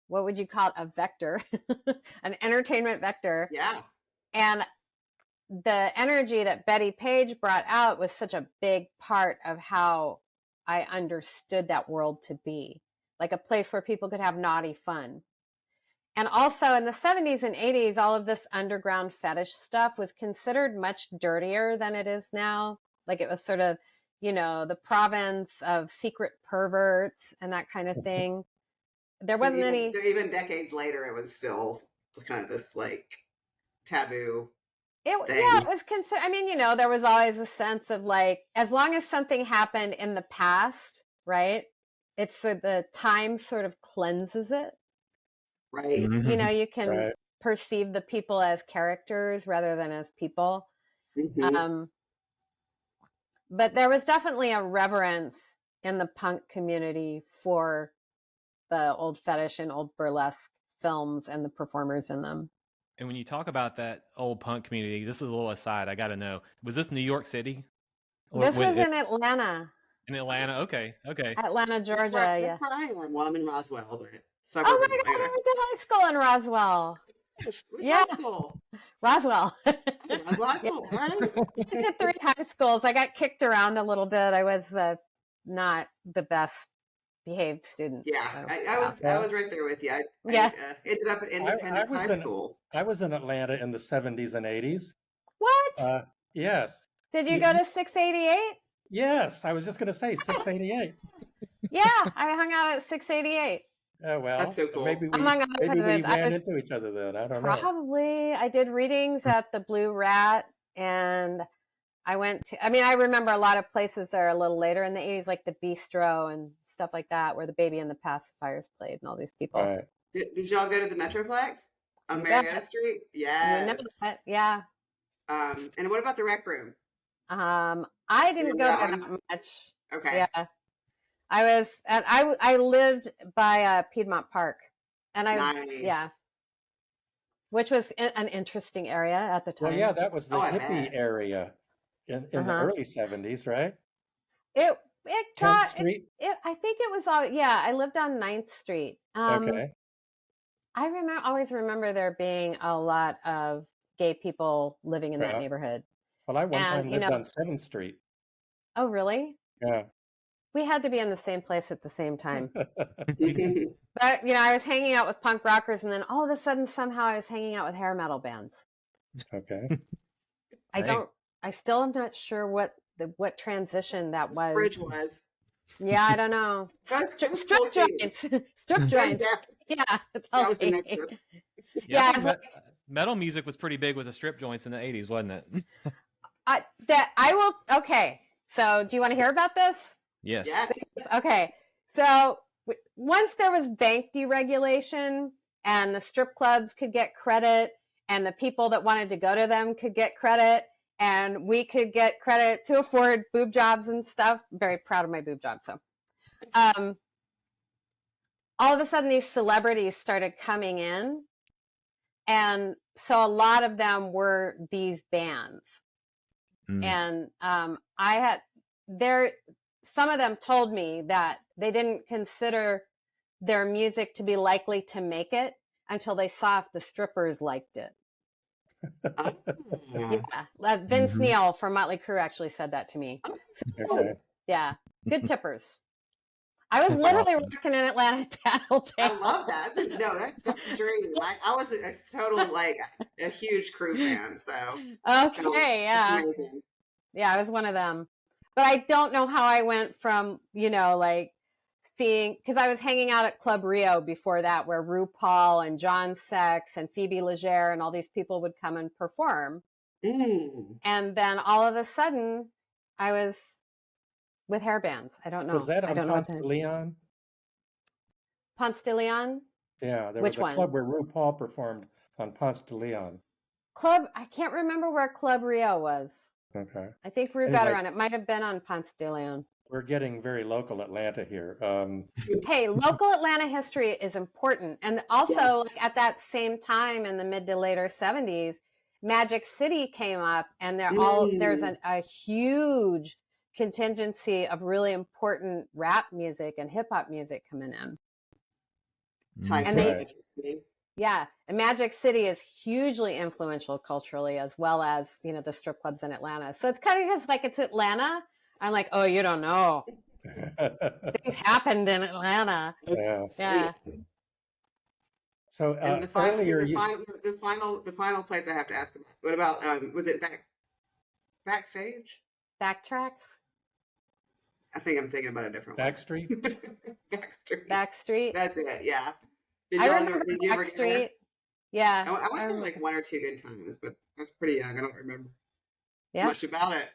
[SPEAKER 4] what would you call it? A vector, an entertainment vector.
[SPEAKER 1] Yeah.
[SPEAKER 4] And the energy that Betty Page brought out was such a big part of how I understood that world to be, like a place where people could have naughty fun. And also in the 70s and 80s, all of this underground fetish stuff was considered much dirtier than it is now. Like it was sort of, the province of secret perverts and that kind of thing. There wasn't any.
[SPEAKER 1] So even decades later, it was still kind of this like taboo.
[SPEAKER 4] It was considered. There was always a sense of like, as long as something happened in the past, right? It's the time sort of cleanses it.
[SPEAKER 1] Right.
[SPEAKER 3] Mm-hmm.
[SPEAKER 4] You can perceive the people as characters rather than as people.
[SPEAKER 1] Mm-hmm.
[SPEAKER 4] But there was definitely a reverence in the punk community for the old fetish and old burlesque films and the performers in them.
[SPEAKER 3] And when you talk about that old punk community, this is a little aside. I got to know, was this New York City?
[SPEAKER 4] This was in Atlanta.
[SPEAKER 3] In Atlanta? Okay.
[SPEAKER 4] Atlanta, Georgia.
[SPEAKER 1] That's where I am. Well, I'm in Roswell, but
[SPEAKER 4] oh my God, I went to high school in Roswell.
[SPEAKER 1] Which high school?
[SPEAKER 4] Roswell.
[SPEAKER 1] Roswell High School. All right.
[SPEAKER 4] I went to 3 high schools. I got kicked around a little bit. I was not the best behaved student.
[SPEAKER 1] Yeah, I was right there with you. I ended up at Independence High School.
[SPEAKER 2] I was in Atlanta in the 70s and 80s.
[SPEAKER 4] What?
[SPEAKER 2] Yes.
[SPEAKER 4] Did you go to 688?
[SPEAKER 2] Yes, I was just going to say 688.
[SPEAKER 4] Yeah, I hung out at 688.
[SPEAKER 2] Oh, well,
[SPEAKER 1] that's so cool.
[SPEAKER 2] Maybe we ran into each other then. I don't know.
[SPEAKER 4] Probably. I did readings at the Blue Rat, and I went to, I remember a lot of places that are a little later in the 80s, like the Bistro and stuff like that, where the Baby and the Pacifiers played and all these people.
[SPEAKER 2] Right.
[SPEAKER 1] Did y'all go to the Metroplex on Marietta Street? Yes.
[SPEAKER 4] Yeah.
[SPEAKER 1] And what about the Rec Room?
[SPEAKER 4] I didn't go there that much.
[SPEAKER 1] Okay.
[SPEAKER 4] Yeah. I lived by Piedmont Park, and
[SPEAKER 1] nice.
[SPEAKER 4] Which was an interesting area at the time.
[SPEAKER 2] Well, yeah, that was the hippie area in the early 70s, right?
[SPEAKER 4] It
[SPEAKER 2] 10th Street?
[SPEAKER 4] I think it was all, I lived on 9th Street.
[SPEAKER 2] Okay.
[SPEAKER 4] I always remember there being a lot of gay people living in that neighborhood.
[SPEAKER 2] Well, I one time lived on 7th Street.
[SPEAKER 4] Oh, really?
[SPEAKER 2] Yeah.
[SPEAKER 4] We had to be in the same place at the same time. But, I was hanging out with punk rockers, and then all of a sudden, somehow I was hanging out with hair metal bands.
[SPEAKER 2] Okay.
[SPEAKER 4] I still am not sure what transition that was.
[SPEAKER 1] Bridge was.
[SPEAKER 4] Yeah, I don't know. Strip joints. Strip joints. Yeah, that's all.
[SPEAKER 1] That was the nexus.
[SPEAKER 3] Yeah, metal music was pretty big with the strip joints in the 80s, wasn't it?
[SPEAKER 4] Okay. So, do you want to hear about this?
[SPEAKER 3] Yes.
[SPEAKER 4] Okay. So, once there was bank deregulation and the strip clubs could get credit and the people that wanted to go to them could get credit and we could get credit to afford boob jobs and stuff. I'm very proud of my boob job. So, all of a sudden these celebrities started coming in. And so a lot of them were these bands. And some of them told me that they didn't consider their music to be likely to make it until they saw if the strippers liked it.
[SPEAKER 1] Oh.
[SPEAKER 4] Yeah, Vince Neil from Motley Crue actually said that to me. So,
[SPEAKER 2] Okay.
[SPEAKER 4] yeah, good tippers. I was literally working in Atlanta Tattletale.
[SPEAKER 1] I love that. No, that's a dream. I was a total like a huge Crew fan. So
[SPEAKER 4] okay, yeah,
[SPEAKER 1] it's amazing.
[SPEAKER 4] Yeah, I was one of them. But I don't know how I went from, like seeing, because I was hanging out at Club Rio before that, where RuPaul and John Sex and Phoebe Legere and all these people would come and perform. And then all of a sudden, I was with hair bands. I don't know.
[SPEAKER 2] Was that on
[SPEAKER 4] I don't know
[SPEAKER 2] Ponce de Leon?
[SPEAKER 4] Ponce de Leon?
[SPEAKER 2] Yeah, there
[SPEAKER 4] Which
[SPEAKER 2] was a
[SPEAKER 4] one?
[SPEAKER 2] club where RuPaul performed on Ponce de Leon.
[SPEAKER 4] I can't remember where Club Rio was.
[SPEAKER 2] Okay.
[SPEAKER 4] I think Ru got around. It might have been on Ponce de Leon.
[SPEAKER 2] We're getting very local Atlanta here.
[SPEAKER 4] Hey, local Atlanta history is important. And also at that same time in the mid to later 70s, Magic City came up, and there's a huge contingency of really important rap music and hip hop music coming in. Yeah, and Magic City is hugely influential culturally, as well as the strip clubs in Atlanta. So it's kind of just like it's Atlanta. I'm like, oh, you don't know. Things happened in Atlanta. Yeah.
[SPEAKER 2] So
[SPEAKER 1] and the final place I have to ask about. What about was it backstage?
[SPEAKER 4] Backtracks?
[SPEAKER 1] I think I'm thinking about a different
[SPEAKER 2] Backstreet?
[SPEAKER 1] Backstreet.
[SPEAKER 4] Backstreet.
[SPEAKER 1] That's it. Yeah.
[SPEAKER 4] I remember Backstreet. Yeah.
[SPEAKER 1] I went there like one or two good times, but I was pretty young. I don't remember much about it.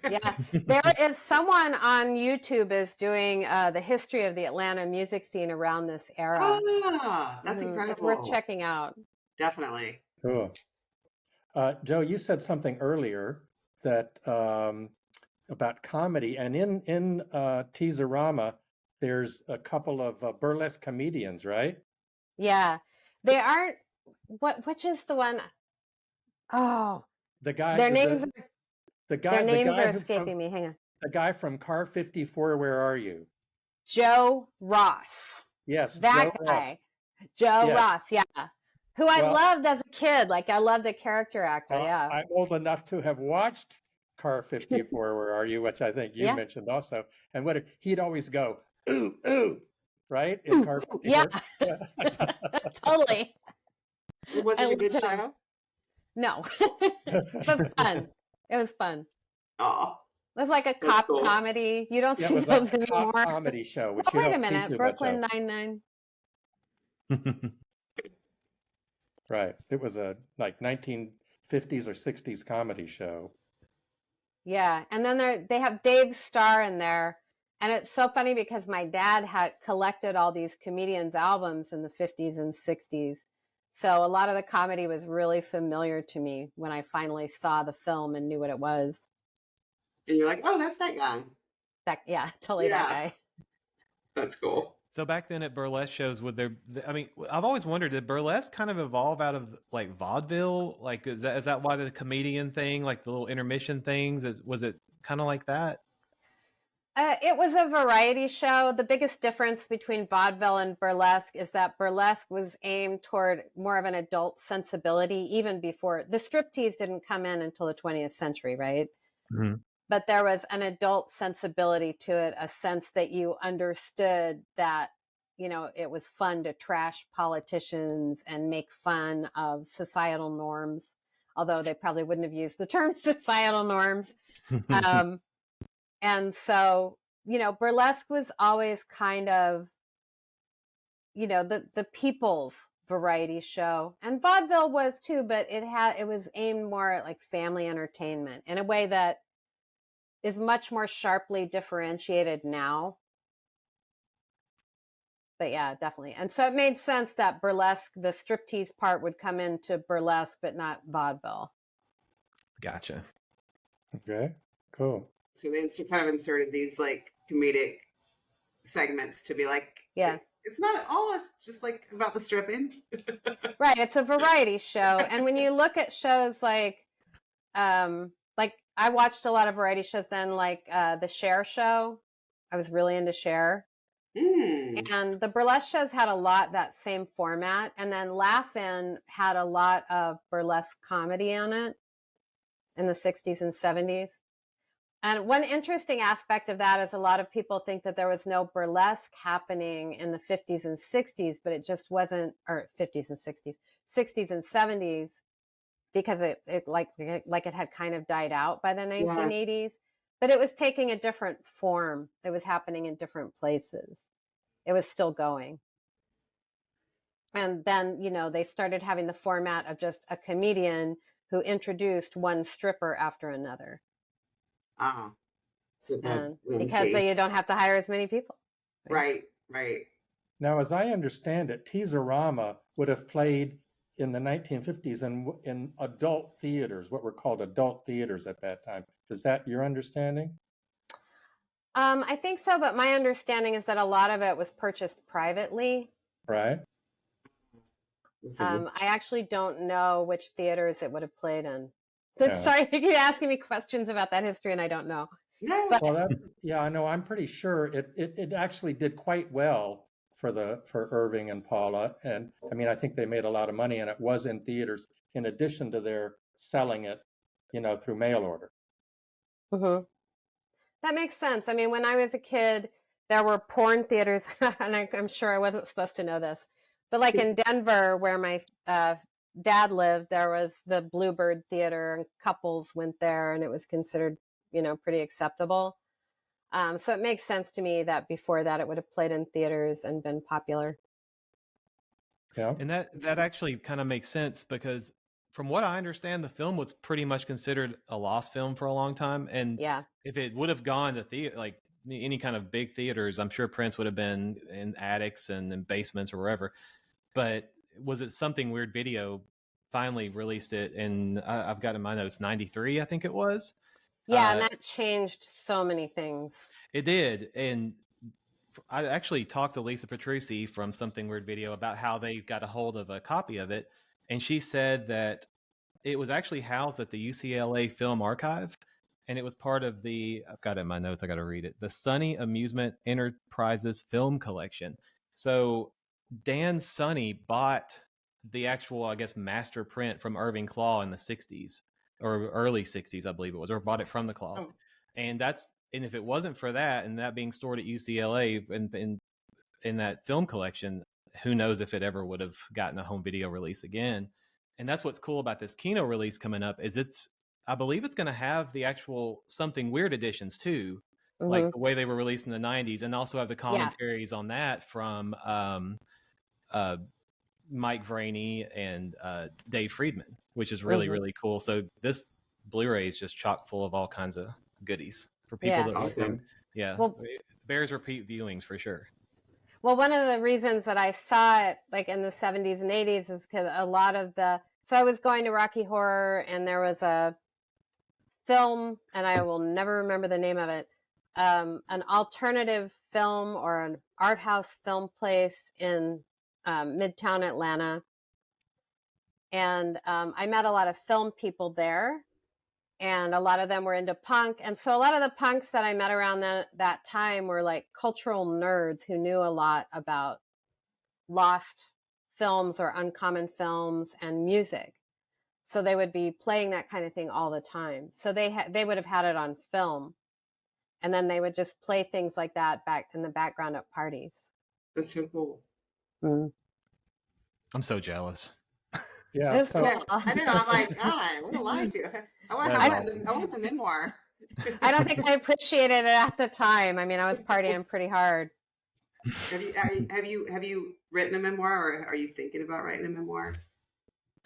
[SPEAKER 4] Yeah. There is someone on YouTube is doing the history of the Atlanta music scene around this era.
[SPEAKER 1] Ah, that's incredible.
[SPEAKER 4] It's worth checking out.
[SPEAKER 1] Definitely.
[SPEAKER 2] Cool. Jo, you said something earlier that about comedy, and in Teaserama, there's a couple of burlesque comedians, right?
[SPEAKER 4] Yeah, they aren't. Which is the one? Oh,
[SPEAKER 2] the guy.
[SPEAKER 4] Their names.
[SPEAKER 2] Their
[SPEAKER 4] names are escaping me. Hang on.
[SPEAKER 2] The guy from Car 54. Where are you?
[SPEAKER 4] Joe Ross.
[SPEAKER 2] Yes,
[SPEAKER 4] that
[SPEAKER 2] Joe
[SPEAKER 4] guy.
[SPEAKER 2] Ross.
[SPEAKER 4] Joe Ross. Yeah. Who I loved as a kid. Like I loved a character actor. Yeah.
[SPEAKER 2] I'm old enough to have watched Car 54. Where are you? Which I think you mentioned also. And he'd always go, ooh, ooh, right? In Car 54.
[SPEAKER 4] Yeah. Totally.
[SPEAKER 1] Was it a good show?
[SPEAKER 4] No. But fun. It was fun.
[SPEAKER 1] Oh.
[SPEAKER 4] It was like a cop comedy. You don't see those anymore.
[SPEAKER 2] Cop comedy show, which
[SPEAKER 4] wait a minute. Brooklyn Nine-Nine.
[SPEAKER 2] Right. It was a like 1950s or 60s comedy show.
[SPEAKER 4] Yeah. And then they have Dave Starr in there. And it's so funny because my dad had collected all these comedians' albums in the 50s and 60s. So a lot of the comedy was really familiar to me when I finally saw the film and knew what it was.
[SPEAKER 1] And you're like, oh, that's that guy.
[SPEAKER 4] Totally that guy.
[SPEAKER 1] That's cool.
[SPEAKER 3] So back then at burlesque shows, I've always wondered, did burlesque kind of evolve out of like vaudeville? Like, is that why the comedian thing, like the little intermission things, was it kind of like that?
[SPEAKER 4] It was a variety show. The biggest difference between vaudeville and burlesque is that burlesque was aimed toward more of an adult sensibility, even before the striptease didn't come in until the 20th century, right?
[SPEAKER 3] Mm-hmm.
[SPEAKER 4] But there was an adult sensibility to it, a sense that you understood that, it was fun to trash politicians and make fun of societal norms, although they probably wouldn't have used the term societal norms. And so, burlesque was always kind of, the people's variety show, and vaudeville was too, but it was aimed more at like family entertainment in a way that is much more sharply differentiated now. But yeah, definitely. And so it made sense that burlesque, the striptease part would come into burlesque, but not vaudeville.
[SPEAKER 3] Gotcha.
[SPEAKER 2] Okay, cool.
[SPEAKER 1] So they kind of inserted these like comedic segments to be like, it's not all just like about the stripping.
[SPEAKER 4] Right. It's a variety show. And when you look at shows like I watched a lot of variety shows then, like the Cher show. I was really into Cher. And the burlesque shows had a lot that same format. And then Laugh-In had a lot of burlesque comedy on it in the 60s and 70s. And one interesting aspect of that is a lot of people think that there was no burlesque happening in the 50s and 60s, but it just wasn't, or 50s and 60s, 60s and 70s, because it it had kind of died out by the 1980s. But it was taking a different form. It was happening in different places. It was still going. And then, they started having the format of just a comedian who introduced one stripper after another.
[SPEAKER 1] So
[SPEAKER 4] because you don't have to hire as many people.
[SPEAKER 1] Right.
[SPEAKER 2] Now, as I understand it, Teaserama would have played in the 1950s in adult theaters, what were called adult theaters at that time. Is that your understanding?
[SPEAKER 4] I think so, but my understanding is that a lot of it was purchased privately.
[SPEAKER 2] Right.
[SPEAKER 4] I actually don't know which theaters it would have played in. Sorry, you keep asking me questions about that history, and I don't know.
[SPEAKER 1] No.
[SPEAKER 4] But,
[SPEAKER 2] I know. I'm pretty sure it actually did quite well for Irving and Paula, and I mean, I think they made a lot of money, and it was in theaters in addition to their selling it, through mail order.
[SPEAKER 4] Mm-hmm. That makes sense. I mean, when I was a kid, there were porn theaters, and I'm sure I wasn't supposed to know this, but like in Denver, where my dad lived, there was the Bluebird Theater, and couples went there, and it was considered, pretty acceptable. So it makes sense to me that before that it would have played in theaters and been popular.
[SPEAKER 2] Yeah.
[SPEAKER 3] And that actually kind of makes sense, because from what I understand, the film was pretty much considered a lost film for a long time. And if it would have gone to theater, like any kind of big theaters, I'm sure Prince would have been in attics and in basements or wherever. But was it Something Weird Video finally released it? And I've got in my notes 93, I think it was.
[SPEAKER 4] Yeah, and that changed so many things.
[SPEAKER 3] It did. And I actually talked to Lisa Petrucci from Something Weird Video about how they got a hold of a copy of it. And she said that it was actually housed at the UCLA Film Archive. And it was part of I've got it in my notes, I got to read it, the Sunny Amusement Enterprises Film Collection. So Dan Sunny bought the actual, I guess, master print from Irving Klaw in the 60s or early 60s, I believe it was, or bought it from the Klaws. And if it wasn't for that, and that being stored at UCLA in that film collection, who knows if it ever would have gotten a home video release again. And that's what's cool about this Kino release coming up, is I believe it's going to have the actual Something Weird editions too, like the way they were released in the 90s, and also have the commentaries on that from Mike Vraney and Dave Friedman, which is really, really cool. So this Blu-ray is just chock full of all kinds of goodies for people that
[SPEAKER 1] awesome.
[SPEAKER 3] Well, bears repeat viewings for sure.
[SPEAKER 4] Well, one of the reasons that I saw it like in the 70s and 80s is because a lot of so I was going to Rocky Horror, and there was a film, and I will never remember the name of it, an alternative film or an art house film place in Midtown Atlanta. And I met a lot of film people there, and a lot of them were into punk. And so a lot of the punks that I met around that time were like cultural nerds who knew a lot about lost films or uncommon films and music. So they would be playing that kind of thing all the time. So they would have had it on film, and then they would just play things like that back in the background at parties.
[SPEAKER 1] That's so cool.
[SPEAKER 3] I'm so jealous.
[SPEAKER 2] Yeah,
[SPEAKER 1] I know. I'm like, God, what a life! I want the memoir.
[SPEAKER 4] I don't think I appreciated it at the time. I mean, I was partying pretty hard.
[SPEAKER 1] Have you written a memoir, or are you thinking about writing a memoir?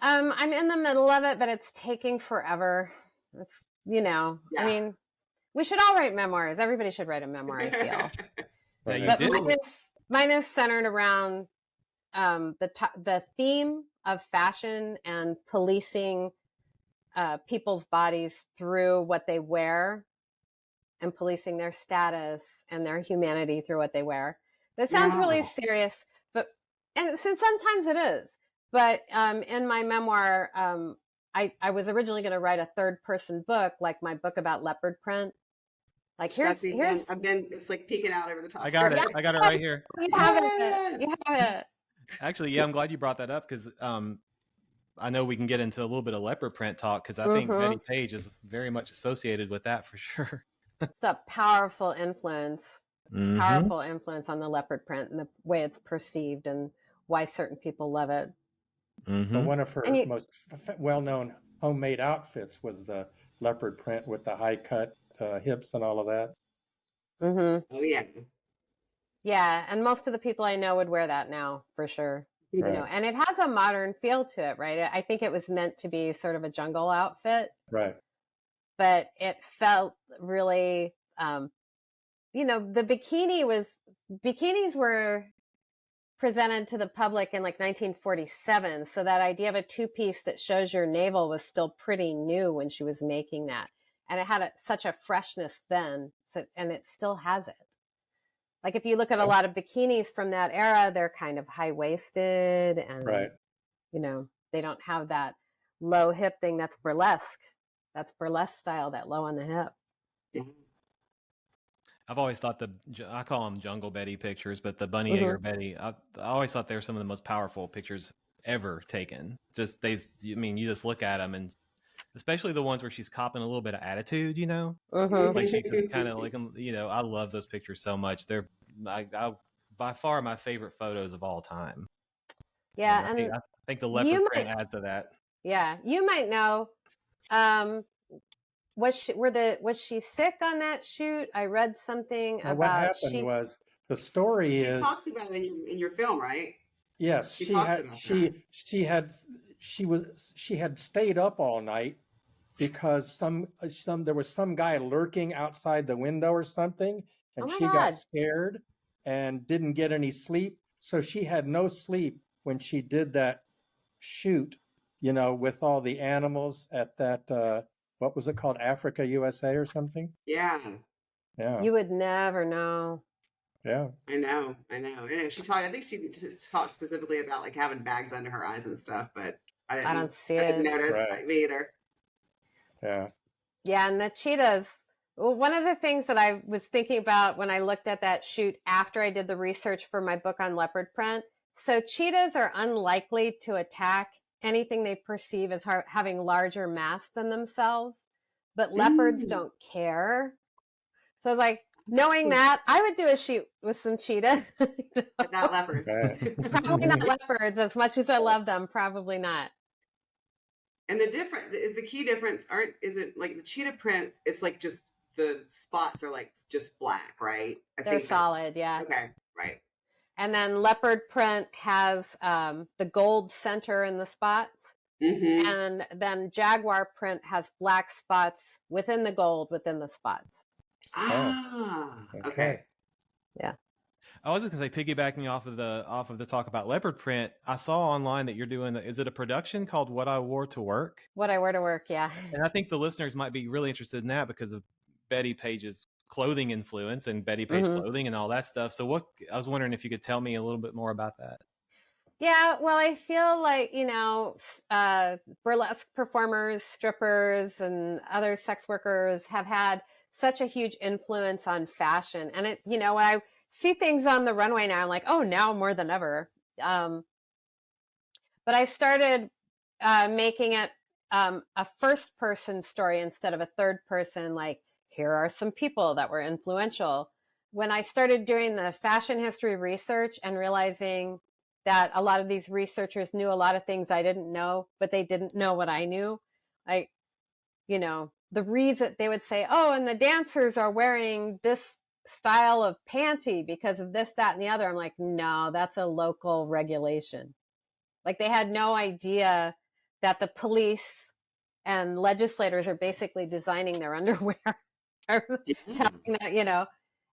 [SPEAKER 4] I'm in the middle of it, but it's taking forever. I mean, we should all write memoirs. Everybody should write a memoir, I feel. But mine is centered around the theme of fashion and policing people's bodies through what they wear, and policing their status and their humanity through what they wear. That sounds really serious, and sometimes it is. But in my memoir, I was originally going to write a third-person book, like my book about leopard print. Like
[SPEAKER 1] Betsy,
[SPEAKER 4] here's
[SPEAKER 1] I've been, it's like peeking out over the top.
[SPEAKER 3] I got it.
[SPEAKER 4] Yeah.
[SPEAKER 3] I got it right here.
[SPEAKER 4] you have it.
[SPEAKER 1] Yes!
[SPEAKER 4] You have it.
[SPEAKER 3] Actually, yeah, I'm glad you brought that up because I know we can get into a little bit of leopard print talk because I think Betty Page is very much associated with that for sure.
[SPEAKER 4] It's a powerful influence. Powerful influence on the leopard print and the way it's perceived and why certain people love it.
[SPEAKER 2] But one of her most well-known homemade outfits was the leopard print with the high cut hips and all of that.
[SPEAKER 1] Oh yeah.
[SPEAKER 4] Yeah, and most of the people I know would wear that now for sure.
[SPEAKER 2] Right.
[SPEAKER 4] You know, and it has a modern feel to it, right? I think it was meant to be sort of a jungle outfit,
[SPEAKER 2] Right.
[SPEAKER 4] but it felt really, you know, the bikinis were presented to the public in like 1947. So that idea of a two-piece that shows your navel was still pretty new when she was making that. And it had such a freshness then, and it still has it. Like if you look at a lot of bikinis from that era, they're kind of high-waisted and, you know, they don't have that low hip thing. That's burlesque. That's burlesque style, that low on the hip.
[SPEAKER 3] I've always thought I call them Jungle Betty pictures, but the Bunny Eater Betty, I always thought they were some of the most powerful pictures ever taken. Just you just look at them, and especially the ones where she's copping a little bit of attitude, you know, like she's kind of like, you know, I love those pictures so much. They're by far my favorite photos of all time.
[SPEAKER 4] Yeah,
[SPEAKER 3] and I think the leopard print adds to that.
[SPEAKER 4] Yeah, you might know. Was she sick on that shoot? I read something about
[SPEAKER 2] what happened was the story
[SPEAKER 1] she talks about it in your film, right?
[SPEAKER 2] Yes, she had stayed up all night because there was some guy lurking outside the window or something, and she got scared and didn't get any sleep. So she had no sleep when she did that shoot, you know, with all the animals at that what was it called, Africa USA or something?
[SPEAKER 1] Yeah.
[SPEAKER 4] You would never know.
[SPEAKER 2] Yeah.
[SPEAKER 1] I know. She talked. I think she talked specifically about like having bags under her eyes and stuff, but I didn't notice me either.
[SPEAKER 2] Yeah.
[SPEAKER 4] Yeah, and the cheetahs. Well, one of the things that I was thinking about when I looked at that shoot after I did the research for my book on leopard print. So cheetahs are unlikely to attack anything they perceive as having larger mass than themselves, but leopards don't care. So I was like, knowing that, I would do a shoot with some cheetahs.
[SPEAKER 1] But not leopards.
[SPEAKER 4] Probably not leopards. As much as I love them, probably not.
[SPEAKER 1] And the key difference is it like the cheetah print? It's like just the spots are like just black, right?
[SPEAKER 4] They're solid, yeah.
[SPEAKER 1] Okay, right.
[SPEAKER 4] And then leopard print has the gold center in the spots. And then jaguar print has black spots within the gold within the spots.
[SPEAKER 1] Okay.
[SPEAKER 4] Yeah.
[SPEAKER 3] I was just gonna say, piggybacking off of the talk about leopard print, I saw online that you're doing. Is it a production called What I Wore to Work?
[SPEAKER 4] What I Wore to Work, yeah.
[SPEAKER 3] And I think the listeners might be really interested in that because of Betty Page's clothing influence and Betty Page clothing and all that stuff. So I was wondering if you could tell me a little bit more about that.
[SPEAKER 4] Yeah, well, I feel like, you know, burlesque performers, strippers, and other sex workers have had such a huge influence on fashion. And it, you know, when I see things on the runway now, I'm like, oh, now more than ever. But I started making it a first person story instead of a third person, like, here are some people that were influential. When I started doing the fashion history research and realizing that a lot of these researchers knew a lot of things I didn't know, but they didn't know what I knew. Like, you know, the reason they would say, oh, and the dancers are wearing this style of panty because of this, that, and the other. I'm like, no, that's a local regulation. Like they had no idea that the police and legislators are basically designing their underwear. Telling that, you know.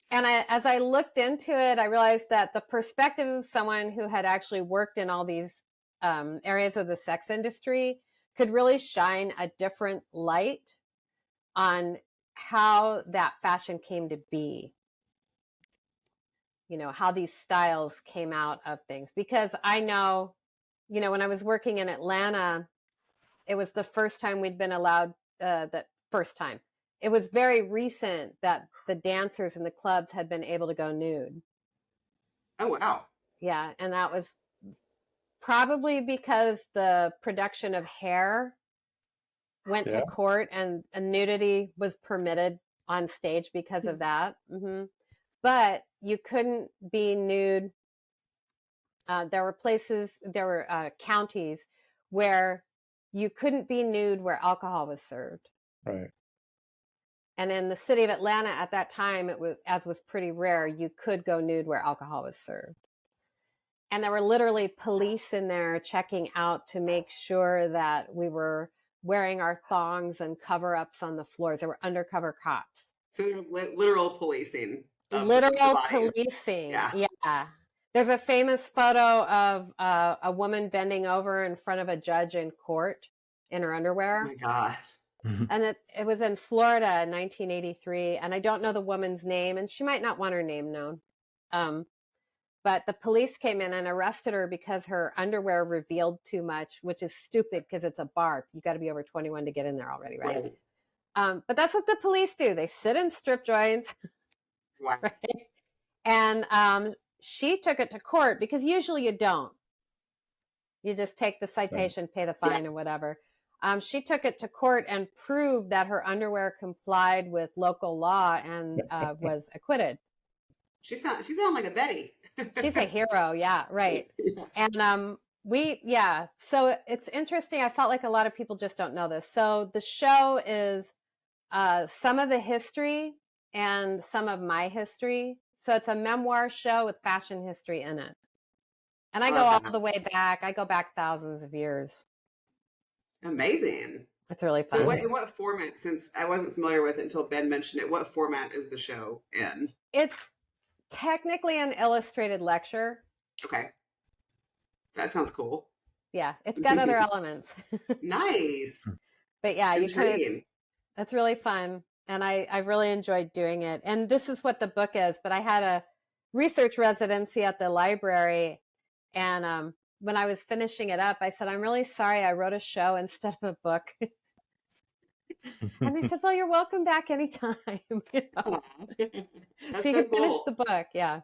[SPEAKER 4] And as I looked into it, I realized that the perspective of someone who had actually worked in all these areas of the sex industry could really shine a different light on how that fashion came to be. You know, how these styles came out of things. Because I know, you know, when I was working in Atlanta, it was the first time we'd been allowed, it was very recent that the dancers in the clubs had been able to go nude.
[SPEAKER 1] Oh, wow.
[SPEAKER 4] Yeah. And that was probably because the production of Hair went to court and nudity was permitted on stage because of that. Mm-hmm. But you couldn't be nude. There were counties where you couldn't be nude where alcohol was served.
[SPEAKER 2] Right.
[SPEAKER 4] And in the city of Atlanta at that time, it was, as was pretty rare, you could go nude where alcohol was served. And there were literally police in there checking out to make sure that we were wearing our thongs and cover-ups on the floors. There were undercover cops.
[SPEAKER 1] So literal policing.
[SPEAKER 4] Literal policing. Yeah. There's a famous photo of a woman bending over in front of a judge in court in her underwear.
[SPEAKER 1] Oh my God.
[SPEAKER 4] And it was in Florida in 1983. And I don't know the woman's name, and she might not want her name known. But the police came in and arrested her because her underwear revealed too much, which is stupid because it's a bar. You got to be over 21 to get in there already, right? But that's what the police do. They sit in strip joints.
[SPEAKER 1] Wow.
[SPEAKER 4] Right? And she took it to court because usually you don't. You just take the citation, pay the fine, or whatever. She took it to court and proved that her underwear complied with local law and was acquitted.
[SPEAKER 1] She sounded like a Betty.
[SPEAKER 4] She's a hero. Yeah, right. And so it's interesting. I felt like a lot of people just don't know this. So the show is some of the history and some of my history. So it's a memoir show with fashion history in it. And I go all the way back. I go back thousands of years.
[SPEAKER 1] Amazing.
[SPEAKER 4] It's really fun.
[SPEAKER 1] So what format, since I wasn't familiar with it until Ben mentioned it, what format is the show in?
[SPEAKER 4] It's technically an illustrated lecture.
[SPEAKER 1] Okay. That sounds cool.
[SPEAKER 4] Yeah, it's got other elements.
[SPEAKER 1] Nice.
[SPEAKER 4] But yeah, it's really fun. And I really enjoyed doing it. And this is what the book is. But I had a research residency at the library. And when I was finishing it up, I said, I'm really sorry I wrote a show instead of a book. And they said, well, you're welcome back anytime. You know? So you can finish the book. Yeah.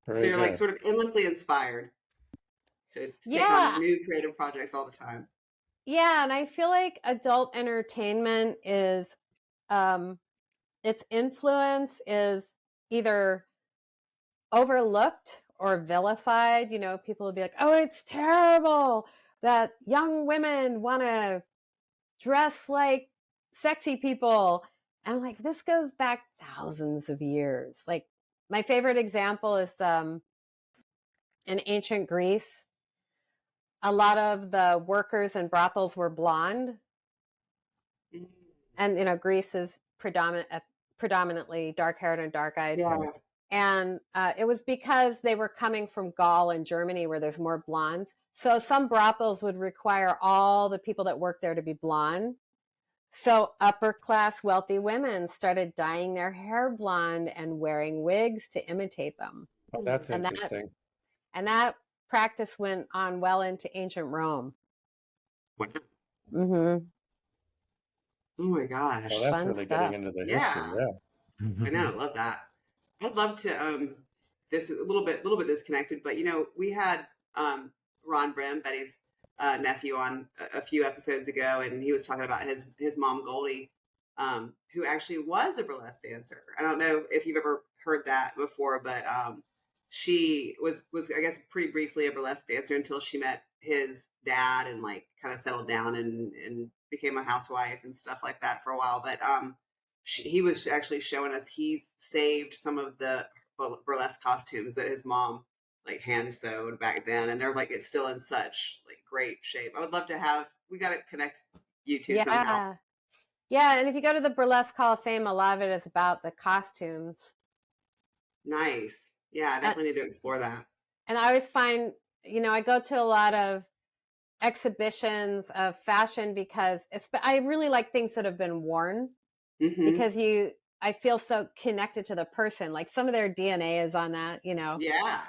[SPEAKER 1] So you're like sort of endlessly inspired to take on new creative projects all the time.
[SPEAKER 4] Yeah. And I feel like adult entertainment is, its influence is either overlooked or vilified. You know, people will be like, oh, it's terrible that young women want to dress like sexy people. And I'm like, this goes back thousands of years. Like my favorite example is in ancient Greece, a lot of the workers in brothels were blonde. And, you know, Greece is predominantly dark-haired and dark-eyed.
[SPEAKER 1] Yeah.
[SPEAKER 4] And it was because they were coming from Gaul and Germany where there's more blondes. So some brothels would require all the people that work there to be blonde. So upper class wealthy women started dyeing their hair blonde and wearing wigs to imitate them.
[SPEAKER 2] Oh, that's interesting.
[SPEAKER 4] That practice went on well into ancient Rome.
[SPEAKER 1] Wow.
[SPEAKER 4] Mm-hmm.
[SPEAKER 1] Oh my gosh.
[SPEAKER 2] Well, that's
[SPEAKER 4] Fun
[SPEAKER 2] really
[SPEAKER 4] stuff.
[SPEAKER 2] getting into the history. Yeah.
[SPEAKER 1] I know, I love that. I'd love to this is a little bit disconnected, but you know, we had Ron Brim, Betty's nephew, on a few episodes ago, and he was talking about his mom Goldie, who actually was a burlesque dancer. I don't know if you've ever heard that before, but she was I guess pretty briefly a burlesque dancer until she met his dad and like kind of settled down and became a housewife and stuff like that for a while. But he was actually showing us he's saved some of the burlesque costumes that his mom like hand sewed back then, and they're like it's still in such like great shape. I would love to we got to connect you two somehow.
[SPEAKER 4] Yeah, and if you go to the Burlesque Hall of Fame, a lot of it is about the costumes.
[SPEAKER 1] Nice. Yeah, I definitely need to explore that. And
[SPEAKER 4] I always find, you know, I go to a lot of exhibitions of fashion because I really like things that have been worn. Mm-hmm. Because I feel so connected to the person. Like some of their DNA is on that, you know.
[SPEAKER 1] Yeah.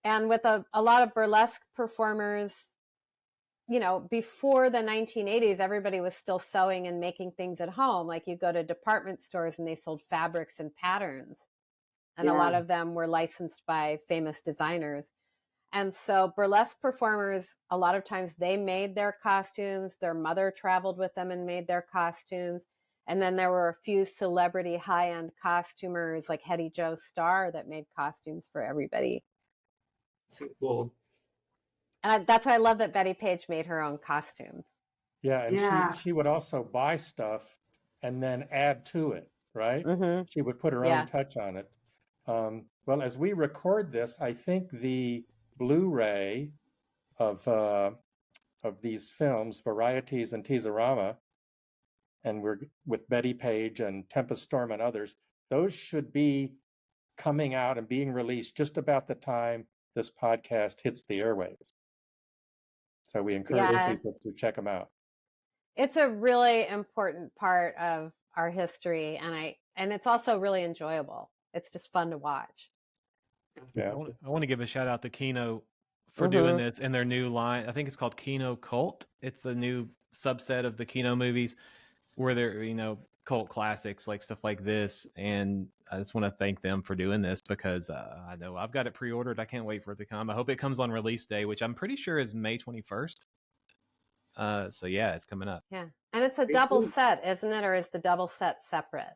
[SPEAKER 4] And with a lot of burlesque performers, you know, before the 1980s, everybody was still sewing and making things at home. Like you go to department stores and they sold fabrics and patterns. And a lot of them were licensed by famous designers. And so burlesque performers, a lot of times they made their costumes. Their mother traveled with them and made their costumes. And then there were a few celebrity high-end costumers like Hetty Jo Star that made costumes for everybody.
[SPEAKER 1] So cool.
[SPEAKER 4] And that's why I love that Betty Page made her own costumes.
[SPEAKER 2] Yeah, and she would also buy stuff and then add to it, right?
[SPEAKER 4] Mm-hmm.
[SPEAKER 2] She would put her own touch on it. Well, as we record this, I think the Blu-ray of these films, Varieties and Teaserama, and we're with Betty Page and Tempest Storm and others, those should be coming out and being released just about the time this podcast hits the airwaves. So we encourage people to check them out.
[SPEAKER 4] It's a really important part of our history, and it's also really enjoyable. It's just fun to watch.
[SPEAKER 3] Yeah, I want to give a shout out to Kino for doing this and their new line. I think it's called Kino Cult. It's the new subset of the Kino movies where they're, you know, cult classics like stuff like this. And I just want to thank them for doing this because I know I've got it pre-ordered. I can't wait for it to come. I hope it comes on release day, which I'm pretty sure is May 21st. So yeah, it's coming up.
[SPEAKER 4] Yeah, and it's a double set, isn't it? Or is the double set separate?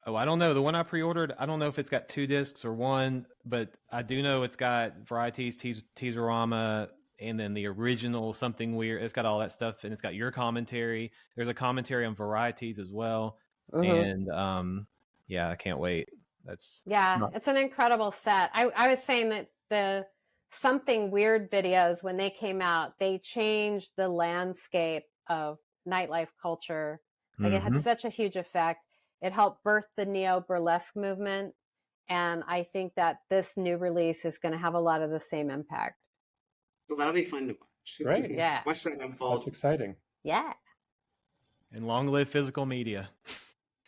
[SPEAKER 3] Oh, I don't know. The one I pre-ordered, I don't know if it's got 2 discs or 1, but I do know it's got Varieties, Teaserama, and then the original Something Weird. It's got all that stuff, and it's got your commentary. There's a commentary on Varieties as well. And yeah, I can't wait. It's an incredible set.
[SPEAKER 4] I was saying that the Something Weird videos, when they came out, they changed the landscape of nightlife culture. Like it had such a huge effect. It helped birth the neo-burlesque movement. And I think that this new release is going to have a lot of the same impact.
[SPEAKER 1] Well, that'll be fun to watch.
[SPEAKER 2] Great.
[SPEAKER 4] Yeah.
[SPEAKER 1] Watch that unfold.
[SPEAKER 2] That's exciting.
[SPEAKER 4] Yeah.
[SPEAKER 3] And long live physical media.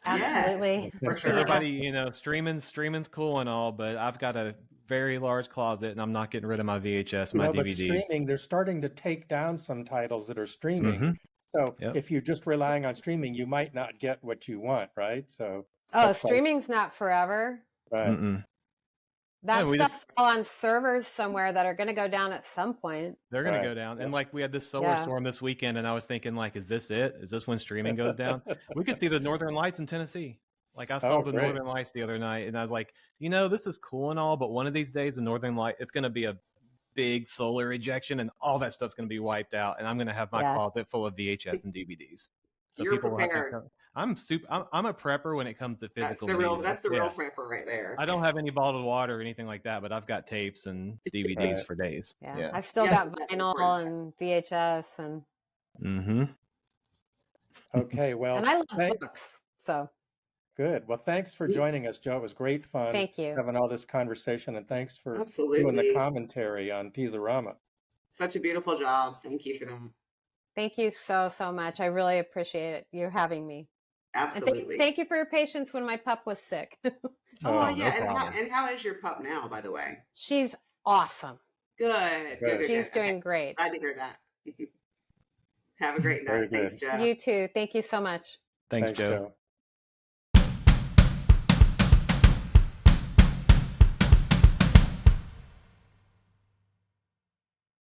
[SPEAKER 4] Absolutely.
[SPEAKER 1] Yes, for sure.
[SPEAKER 3] Everybody, you know, streaming's cool and all, but I've got a very large closet and I'm not getting rid of my VHS, my DVDs.
[SPEAKER 2] But streaming, they're starting to take down some titles that are streaming. So if you're just relying on streaming, you might not get what you want, right? So
[SPEAKER 4] streaming's not forever.
[SPEAKER 2] Right.
[SPEAKER 4] That stuff's all on servers somewhere that are going to go down at some point.
[SPEAKER 3] They're going to go down. And like we had this solar storm this weekend and I was thinking like, is this it? Is this when streaming goes down? We could see the Northern Lights in Tennessee. Like I saw the Northern Lights the other night and I was like, you know, this is cool and all, but one of these days the Northern Light, it's going to be a big solar ejection and all that stuff's going to be wiped out and I'm going to have my closet full of VHS and DVDs. So
[SPEAKER 1] you're
[SPEAKER 3] people
[SPEAKER 1] prepared.
[SPEAKER 3] I'm a prepper when it comes to physical
[SPEAKER 1] that's the real prepper right there.
[SPEAKER 3] I don't have any bottled water or anything like that, but I've got tapes and DVDs for days.
[SPEAKER 4] Yeah. I've still got vinyl and VHS and
[SPEAKER 2] Okay, well,
[SPEAKER 4] and I love books. So
[SPEAKER 2] good. Well, thanks for joining us, Jo. It was great fun.
[SPEAKER 4] Thank you.
[SPEAKER 2] Having all this conversation, and thanks for doing the commentary on Teaserama.
[SPEAKER 1] Such a beautiful job. Thank you for that.
[SPEAKER 4] Thank you so much. I really appreciate it. You having me.
[SPEAKER 1] Absolutely.
[SPEAKER 4] And thank you for your patience when my pup was sick.
[SPEAKER 1] Oh, yeah. And how is your pup now, by the way?
[SPEAKER 4] She's awesome.
[SPEAKER 1] Good.
[SPEAKER 4] She's doing great.
[SPEAKER 1] Glad to hear that. Have a great night. Thanks, Jo.
[SPEAKER 4] You too. Thank you so much.
[SPEAKER 3] Thanks, Jo.